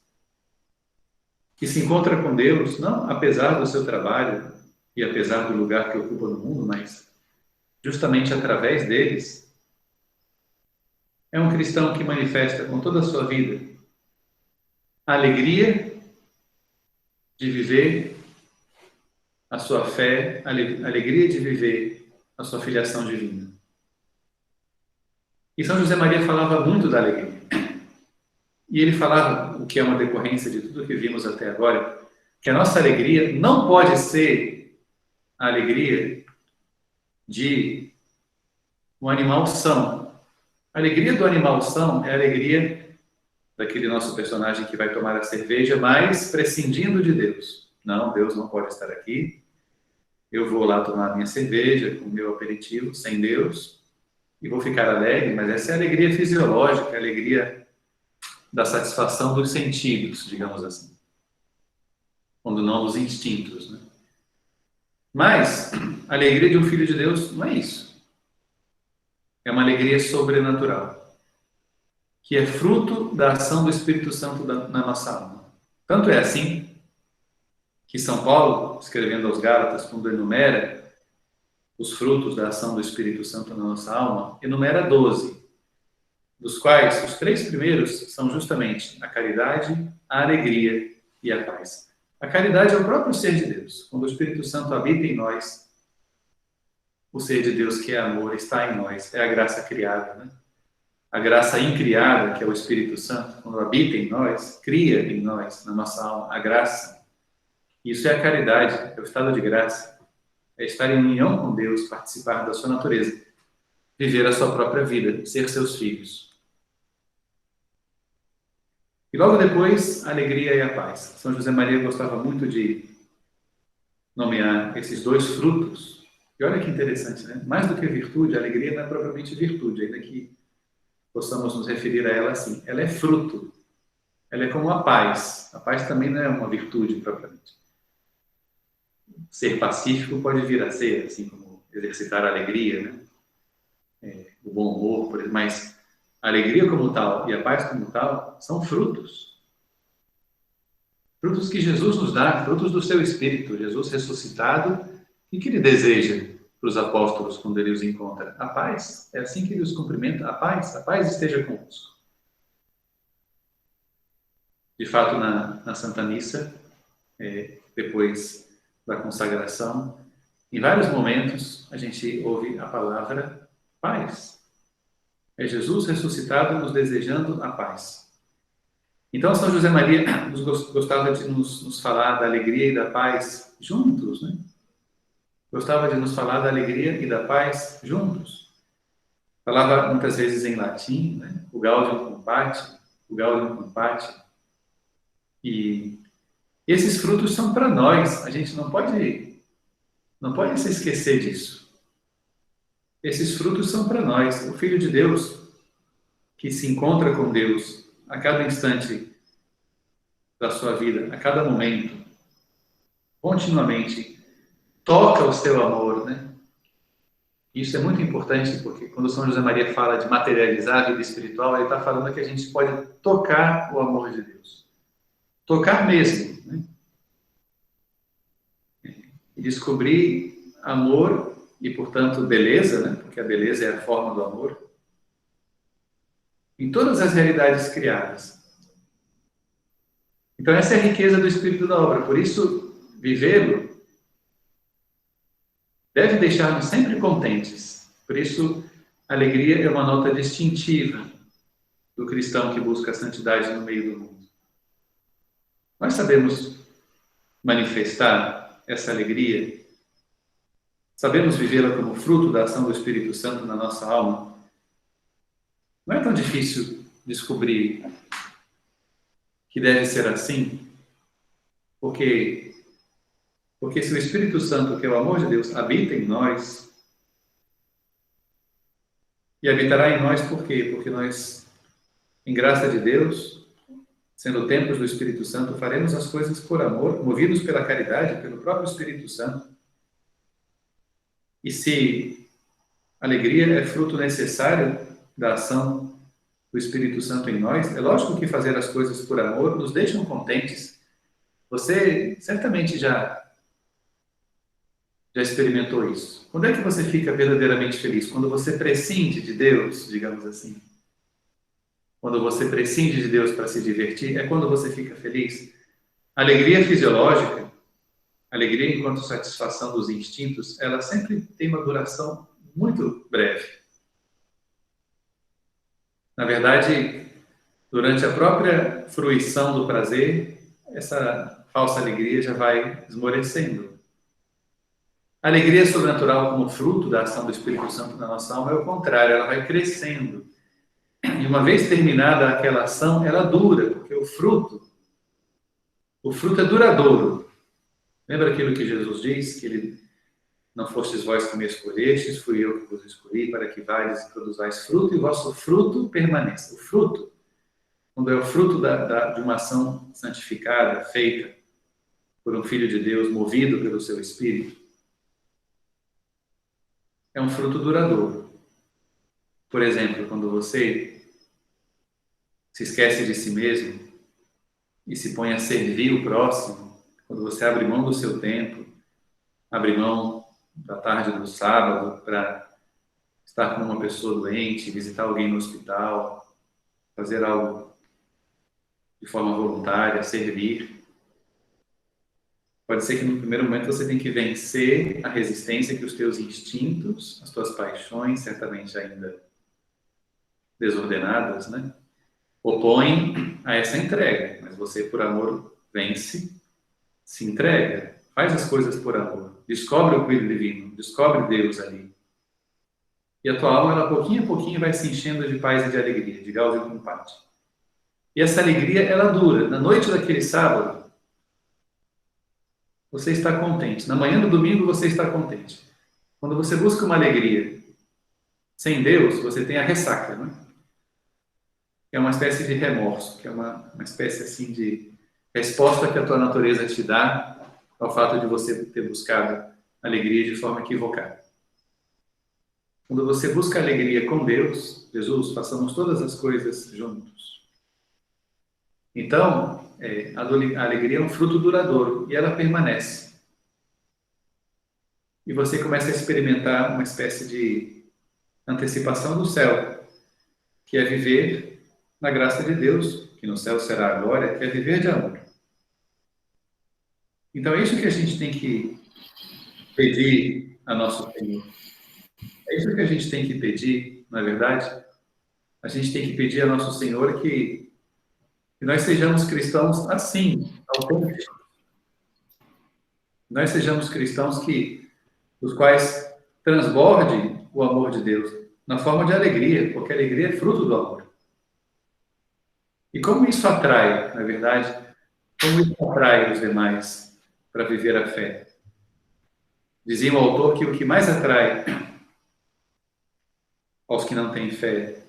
que se encontra com Deus, não apesar do seu trabalho e apesar do lugar que ocupa no mundo, mas justamente através deles, é um cristão que manifesta com toda a sua vida a alegria de viver a sua fé, a alegria de viver a sua filiação divina. E São José Maria falava muito da alegria. E ele falava, o que é uma decorrência de tudo que vimos até agora, que a nossa alegria não pode ser a alegria de um animal são. A alegria do animal são é a alegria daquele nosso personagem que vai tomar a cerveja, mas prescindindo de Deus. Não, Deus não pode estar aqui. Eu vou lá tomar a minha cerveja com o meu aperitivo, sem Deus, e vou ficar alegre, mas essa é a alegria fisiológica, a alegria da satisfação dos sentidos, digamos assim. Quando não dos instintos, né? Mas a alegria de um filho de Deus não é isso. É uma alegria sobrenatural, que é fruto da ação do Espírito Santo na nossa alma. Tanto é assim que São Paulo, escrevendo aos Gálatas, quando enumera os frutos da ação do Espírito Santo na nossa alma, enumera 12, dos quais os 3 primeiros são justamente a caridade, a alegria e a paz. A caridade é o próprio ser de Deus. Quando o Espírito Santo habita em nós, o ser de Deus, que é amor, está em nós. É a graça criada, né? A graça incriada, que é o Espírito Santo, quando habita em nós, cria em nós, na nossa alma, a graça. Isso é a caridade, é o estado de graça. É estar em união com Deus, participar da sua natureza, viver a sua própria vida, ser seus filhos. E logo depois, a alegria e a paz. São José Maria gostava muito de nomear esses 2 frutos. E olha que interessante, né? Mais do que virtude, a alegria não é propriamente virtude, ainda que possamos nos referir a ela assim. Ela é fruto. Ela é como a paz. A paz também não é uma virtude propriamente. Ser pacífico pode vir a ser, assim como exercitar a alegria, né? O bom humor, por exemplo, mas a alegria como tal e a paz como tal são frutos. Frutos que Jesus nos dá, frutos do seu Espírito, Jesus ressuscitado, e que ele deseja para os apóstolos quando ele os encontra. A paz, é assim que ele os cumprimenta, a paz esteja convosco. De fato, na Santa Missa, depois da consagração, em vários momentos a gente ouve a palavra paz. É Jesus ressuscitado nos desejando a paz. Então, São José Maria gostava de nos falar da alegria e da paz juntos, né? Gostava de nos falar da alegria e da paz juntos. Falava muitas vezes em latim, né? O Gaudium Compati. E esses frutos são para nós. A gente não pode se esquecer disso. Esses frutos são para nós. O Filho de Deus, que se encontra com Deus a cada instante da sua vida, a cada momento, continuamente, toca o seu amor, né? Isso é muito importante, porque quando São José Maria fala de materializar a vida espiritual, ele está falando que a gente pode tocar o amor de Deus. Tocar mesmo, né? E descobrir amor e, portanto, beleza, né? Porque a beleza é a forma do amor, em todas as realidades criadas. Então, essa é a riqueza do Espírito da obra. Por isso, vivê-lo deve deixar-nos sempre contentes. Por isso, a alegria é uma nota distintiva do cristão que busca a santidade no meio do mundo. Nós sabemos manifestar essa alegria, sabemos vivê-la como fruto da ação do Espírito Santo na nossa alma. Não é tão difícil descobrir que deve ser assim, porque se o Espírito Santo, que é o amor de Deus, habita em nós, e habitará em nós por quê? Porque nós, em graça de Deus, sendo templos do Espírito Santo, faremos as coisas por amor, movidos pela caridade, pelo próprio Espírito Santo. E se alegria é fruto necessário da ação do Espírito Santo em nós, é lógico que fazer as coisas por amor nos deixam contentes. Você certamente já experimentou isso. Quando é que você fica verdadeiramente feliz? Quando você prescinde de Deus, digamos assim. Quando você prescinde de Deus para se divertir, é quando você fica feliz. Alegria fisiológica, alegria enquanto satisfação dos instintos, ela sempre tem uma duração muito breve. Na verdade, durante a própria fruição do prazer, essa falsa alegria já vai esmorecendo. A alegria sobrenatural como fruto da ação do Espírito Santo na nossa alma é o contrário, ela vai crescendo. E uma vez terminada aquela ação, ela dura, porque o fruto é duradouro. Lembra aquilo que Jesus diz? Que ele, não fostes vós que me escolhestes, fui eu que vos escolhi, para que vades e produzais fruto, e o vosso fruto permaneça. O fruto, quando é o fruto de uma ação santificada, feita por um Filho de Deus, movido pelo seu Espírito, é um fruto duradouro. Por exemplo, quando você se esquece de si mesmo e se põe a servir o próximo, quando você abre mão do seu tempo, abre mão da tarde do sábado para estar com uma pessoa doente, visitar alguém no hospital, fazer algo de forma voluntária, servir. Pode ser que no primeiro momento você tenha que vencer a resistência que os teus instintos, as tuas paixões, certamente ainda desordenadas, né, opõem a essa entrega. Mas você, por amor, vence, se entrega, faz as coisas por amor, descobre o Filho Divino, descobre Deus ali. E a tua alma, ela pouquinho a pouquinho vai se enchendo de paz e de alegria, de gáudio e combate. E essa alegria, ela dura. Na noite daquele sábado, você está contente. Na manhã do domingo, você está contente. Quando você busca uma alegria sem Deus, você tem a ressaca, não é? É uma espécie de remorso, que é uma espécie assim de resposta que a tua natureza te dá ao fato de você ter buscado alegria de forma equivocada. Quando você busca alegria com Deus, Jesus, façamos todas as coisas juntos. Então, a alegria é um fruto duradouro e ela permanece. E você começa a experimentar uma espécie de antecipação do céu, que é viver na graça de Deus, que no céu será a glória, que é viver de amor. Então, é isso que a gente tem que pedir a nosso Senhor. É isso que a gente tem que pedir, na verdade. A gente tem que pedir a nosso Senhor que nós sejamos cristãos assim, autênticos. Nós sejamos cristãos os quais transborde o amor de Deus na forma de alegria, porque a alegria é fruto do amor. E como isso atrai, na verdade, como isso atrai os demais para viver a fé? Dizia o autor que o que mais atrai aos que não têm fé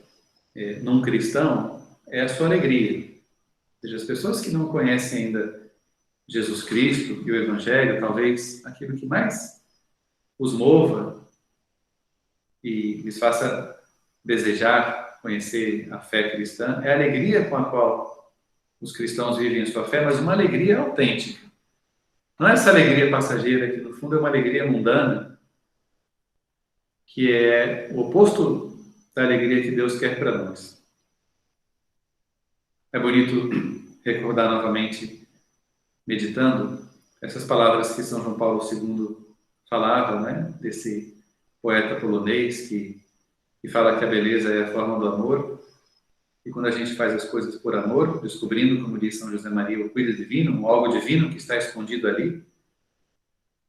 num cristão é a sua alegria. Ou seja, as pessoas que não conhecem ainda Jesus Cristo e o Evangelho, talvez aquilo que mais os mova e lhes faça desejar conhecer a fé cristã é a alegria com a qual os cristãos vivem a sua fé, mas uma alegria autêntica. Não é essa alegria passageira, que no fundo é uma alegria mundana, que é o oposto da alegria que Deus quer para nós. É bonito recordar novamente, meditando, essas palavras que São João Paulo II falava, né? Desse poeta polonês que fala que a beleza é a forma do amor. E quando a gente faz as coisas por amor, descobrindo, como diz São José Maria, o cuidado divino, um algo divino que está escondido ali,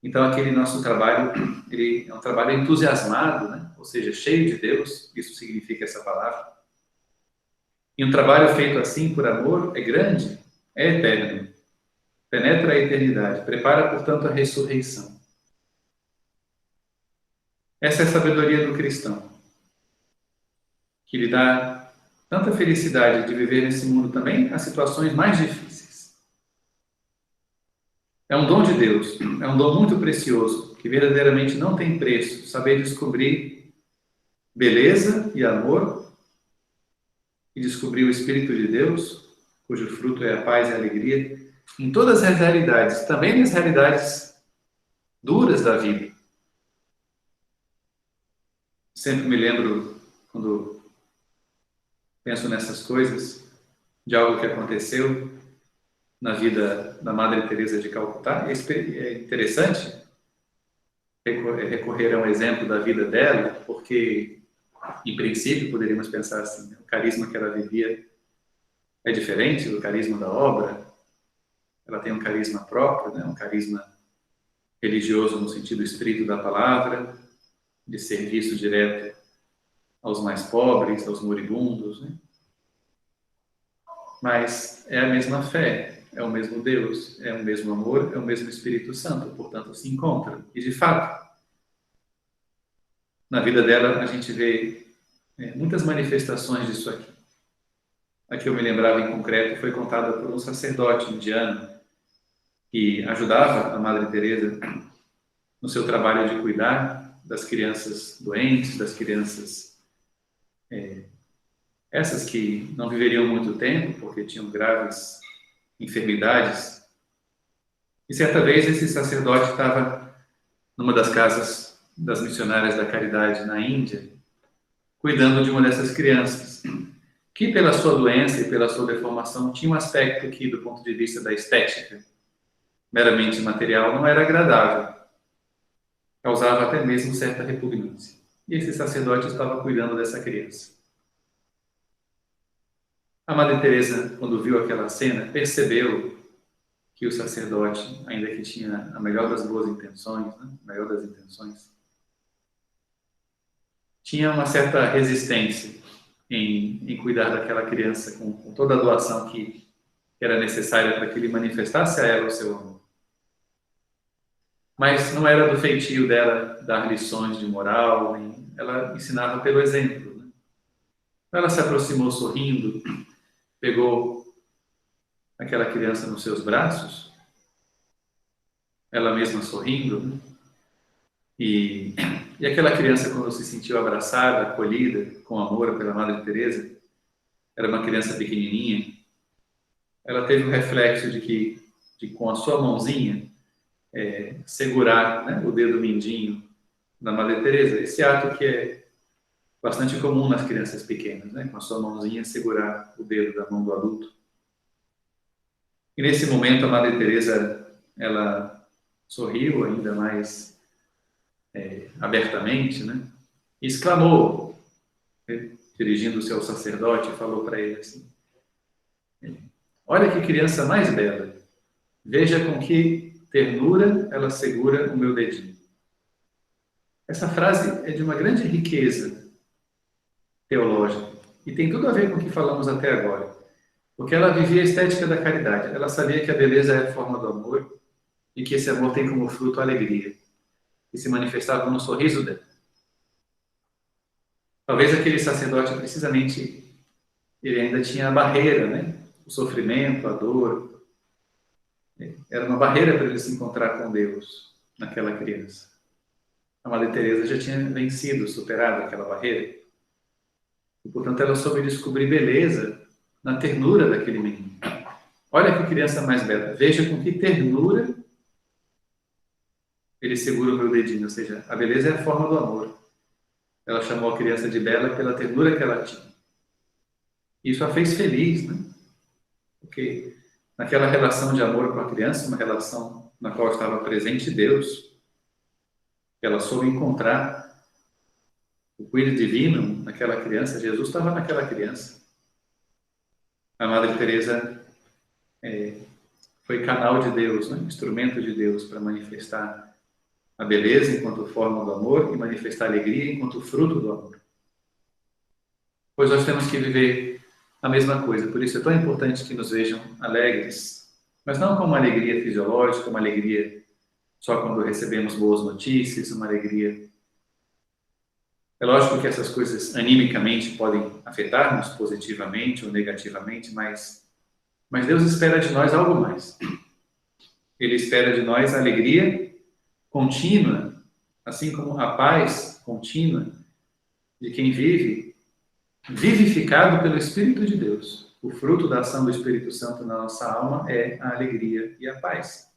então aquele nosso trabalho, ele é um trabalho entusiasmado, né? Ou seja, cheio de Deus, isso significa essa palavra. E um trabalho feito assim por amor é grande, é eterno, penetra a eternidade, prepara, portanto, a ressurreição. Essa é a sabedoria do cristão, que lhe dá tanta felicidade de viver nesse mundo também as situações mais difíceis. É um dom de Deus, é um dom muito precioso, que verdadeiramente não tem preço, saber descobrir beleza e amor e descobrir o Espírito de Deus, cujo fruto é a paz e a alegria, em todas as realidades, também nas realidades duras da vida. Sempre me lembro, quando penso nessas coisas, de algo que aconteceu na vida da Madre Teresa de Calcutá. É interessante recorrer a um exemplo da vida dela, porque, em princípio, poderíamos pensar assim, né? O carisma que ela vivia é diferente do carisma da obra. Ela tem um carisma próprio, né? Um carisma religioso no sentido estrito da palavra, de serviço direto aos mais pobres, aos moribundos, né? Mas é a mesma fé, é o mesmo Deus, é o mesmo amor, é o mesmo Espírito Santo, portanto se encontram. E de fato, na vida dela a gente vê muitas manifestações disso aqui. A que eu me lembrava em concreto foi contada por um sacerdote indiano que ajudava a Madre Teresa no seu trabalho de cuidar das crianças doentes, das crianças essas que não viveriam muito tempo porque tinham graves enfermidades. E certa vez esse sacerdote estava numa das casas das missionárias da caridade na Índia, cuidando de uma dessas crianças, que pela sua doença e pela sua deformação tinha um aspecto que, do ponto de vista da estética, meramente material, não era agradável. Causava até mesmo certa repugnância. E esse sacerdote estava cuidando dessa criança. A Madre Teresa, quando viu aquela cena, percebeu que o sacerdote, ainda que tinha a melhor das boas intenções, né? A melhor das intenções, tinha uma certa resistência em cuidar daquela criança com toda a doação que era necessária para que ele manifestasse a ela o seu amor. Mas não era do feitio dela dar lições de moral, ela ensinava pelo exemplo, né? Ela se aproximou sorrindo, pegou aquela criança nos seus braços, ela mesma sorrindo, né? E aquela criança, quando se sentiu abraçada, acolhida, com amor pela Madre Teresa, era uma criança pequenininha, ela teve um reflexo de com a sua mãozinha, segurar, né, o dedo mindinho da Madre Teresa, esse ato que é bastante comum nas crianças pequenas, né, com a sua mãozinha segurar o dedo da mão do adulto. E nesse momento a Madre Teresa, ela sorriu ainda mais abertamente, né, e exclamou, dirigindo-se ao sacerdote, falou para ele assim: olha que criança mais bela, veja com que ternura ela segura o meu dedinho. Essa frase é de uma grande riqueza teológica e tem tudo a ver com o que falamos até agora, porque ela vivia a estética da caridade. Ela sabia que a beleza é a forma do amor e que esse amor tem como fruto a alegria, que se manifestava no sorriso dela. Talvez aquele sacerdote, precisamente, ele ainda tinha a barreira, né? O sofrimento, a dor. Era uma barreira para ele se encontrar com Deus naquela criança. A Madre Teresa já tinha vencido, superado aquela barreira. E, portanto, ela soube descobrir beleza na ternura daquele menino. Olha que criança mais bela. Veja com que ternura ele segura o meu dedinho. Ou seja, a beleza é a forma do amor. Ela chamou a criança de bela pela ternura que ela tinha. Isso a fez feliz, né? Porque naquela relação de amor com a criança, uma relação na qual estava presente Deus, ela soube encontrar o cuidado divino naquela criança. Jesus estava naquela criança. A Madre Teresa foi canal de Deus, né? Instrumento de Deus para manifestar a beleza enquanto forma do amor e manifestar a alegria enquanto fruto do amor. Pois nós temos que viver a mesma coisa. Por isso é tão importante que nos vejam alegres, mas não com uma alegria fisiológica, uma alegria só quando recebemos boas notícias, uma alegria É lógico que essas coisas animicamente podem afetar-nos positivamente ou negativamente, mas Deus espera de nós algo mais. Ele espera de nós a alegria contínua, assim como a paz contínua de quem vive vivificado pelo Espírito de Deus. O fruto da ação do Espírito Santo na nossa alma é a alegria e a paz.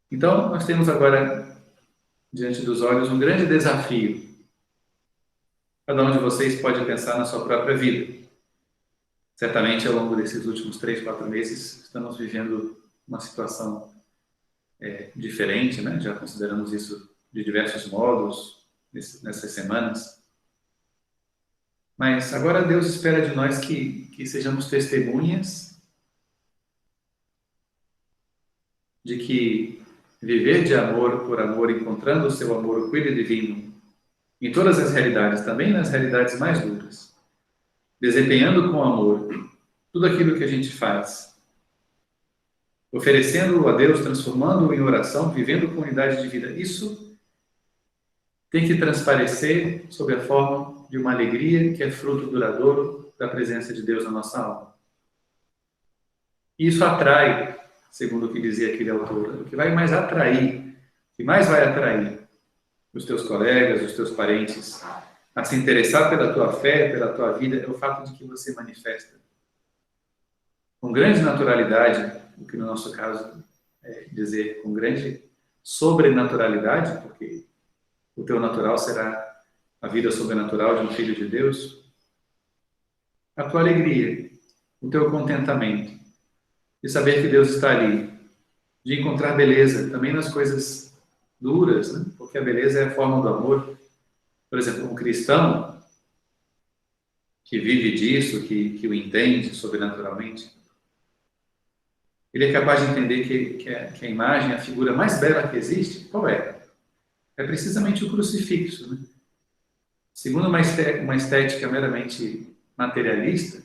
Então, nós temos agora diante dos olhos um grande desafio. Cada um de vocês pode pensar na sua própria vida. Certamente, ao longo desses últimos 3, 4 meses, estamos vivendo uma situação diferente, né? Já consideramos isso de diversos modos nessas semanas. Mas agora Deus espera de nós que sejamos testemunhas de que viver de amor por amor, encontrando o seu amor, o cuide divino, em todas as realidades, também nas realidades mais duras, desempenhando com amor tudo aquilo que a gente faz, oferecendo-o a Deus, transformando-o em oração, vivendo com unidade de vida. Isso tem que transparecer sob a forma de uma alegria que é fruto duradouro da presença de Deus na nossa alma. E isso atrai, segundo o que dizia aquele autor, o que vai mais atrair, o que mais vai atrair os teus colegas, os teus parentes a se interessar pela tua fé, pela tua vida, é o fato de que você manifesta com grande naturalidade, o que no nosso caso é dizer com grande sobrenaturalidade, porque o teu natural será a vida sobrenatural de um filho de Deus, a tua alegria, o teu contentamento, de saber que Deus está ali, de encontrar beleza também nas coisas duras, né? Porque a beleza é a forma do amor. Por exemplo, um cristão que vive disso, que o entende sobrenaturalmente, ele é capaz de entender que a imagem, a figura mais bela que existe, qual é? É precisamente o crucifixo, né? Segundo uma estética meramente materialista,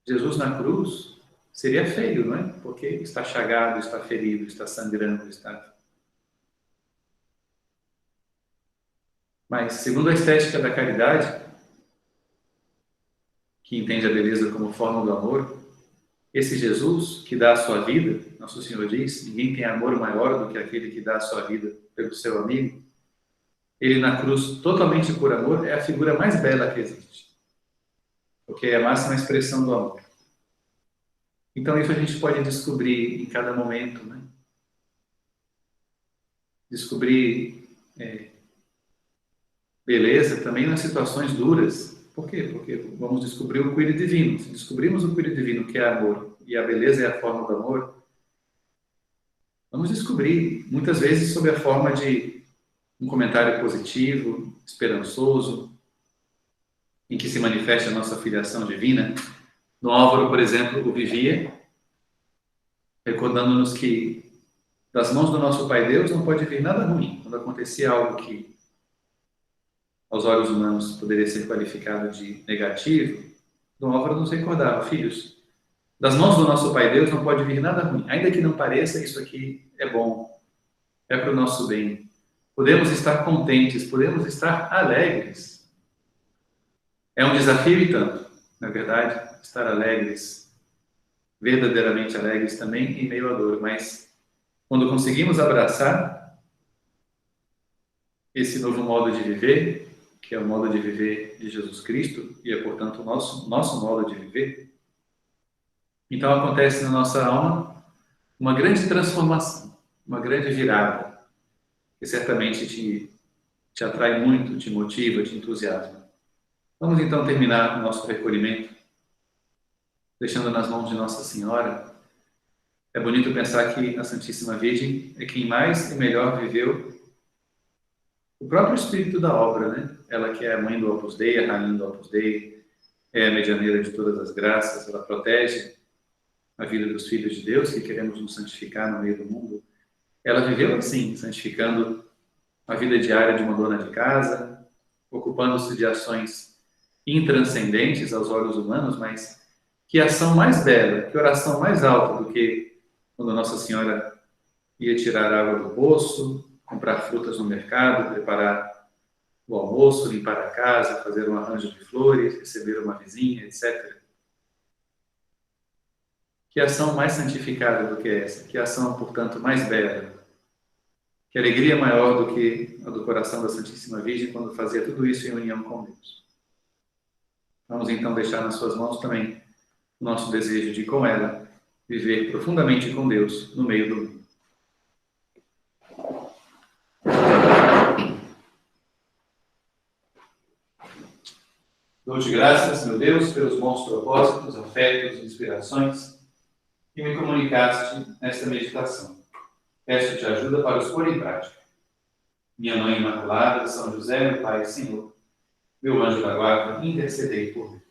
Jesus na cruz seria feio, não é? Porque está chagado, está ferido, está sangrando, está... Mas, segundo a estética da caridade, que entende a beleza como forma do amor, esse Jesus que dá a sua vida, Nosso Senhor diz, ninguém tem amor maior do que aquele que dá a sua vida pelo seu amigo. Ele na cruz, totalmente por amor, é a figura mais bela que existe. Porque é a máxima expressão do amor. Então isso a gente pode descobrir em cada momento, né? Descobrir beleza também nas situações duras. Por quê? Porque vamos descobrir o cuide divino. Se descobrimos o cuide divino, que é amor, e a beleza é a forma do amor, vamos descobrir, muitas vezes, sob a forma de um comentário positivo, esperançoso, em que se manifesta a nossa filiação divina. No Álvaro, por exemplo, o vivia, recordando-nos que das mãos do nosso Pai Deus não pode vir nada ruim. Quando acontecia algo que aos olhos humanos poderia ser qualificado de negativo, Dom Álvaro nos recordava, filhos, das mãos do nosso Pai Deus não pode vir nada ruim. Ainda que não pareça, isso aqui é bom, é para o nosso bem. Podemos estar contentes, podemos estar alegres. É um desafio e tanto, na verdade, estar alegres, verdadeiramente alegres também em meio à dor, mas quando conseguimos abraçar esse novo modo de viver, que é o modo de viver de Jesus Cristo, e é, portanto, o nosso modo de viver, então acontece na nossa alma uma grande transformação, uma grande virada, que certamente te atrai muito, te motiva, te entusiasma. Vamos então terminar o nosso recolhimento, deixando nas mãos de Nossa Senhora. É bonito pensar que a Santíssima Virgem é quem mais e melhor viveu o próprio espírito da obra, né? Ela que é a mãe do Opus Dei, a rainha do Opus Dei, é a medianeira de todas as graças, ela protege a vida dos filhos de Deus que queremos nos santificar no meio do mundo. Ela viveu assim, santificando a vida diária de uma dona de casa, ocupando-se de ações intranscendentes aos olhos humanos, mas que ação mais bela, que oração mais alta do que quando Nossa Senhora ia tirar água do poço, comprar frutas no mercado, preparar o almoço, limpar a casa, fazer um arranjo de flores, receber uma vizinha, etc. Que ação mais santificada do que essa? Que ação, portanto, mais bela? Que alegria maior do que a do coração da Santíssima Virgem quando fazia tudo isso em união com Deus? Vamos então deixar nas suas mãos também o nosso desejo de, com ela, viver profundamente com Deus no meio do mundo. Dou-te graças, meu Deus, pelos bons propósitos, afetos e inspirações que me comunicaste nesta meditação. Peço-te ajuda para os pôr em prática. Minha Mãe Imaculada, São José, meu Pai e Senhor, meu anjo da guarda, intercedei por mim.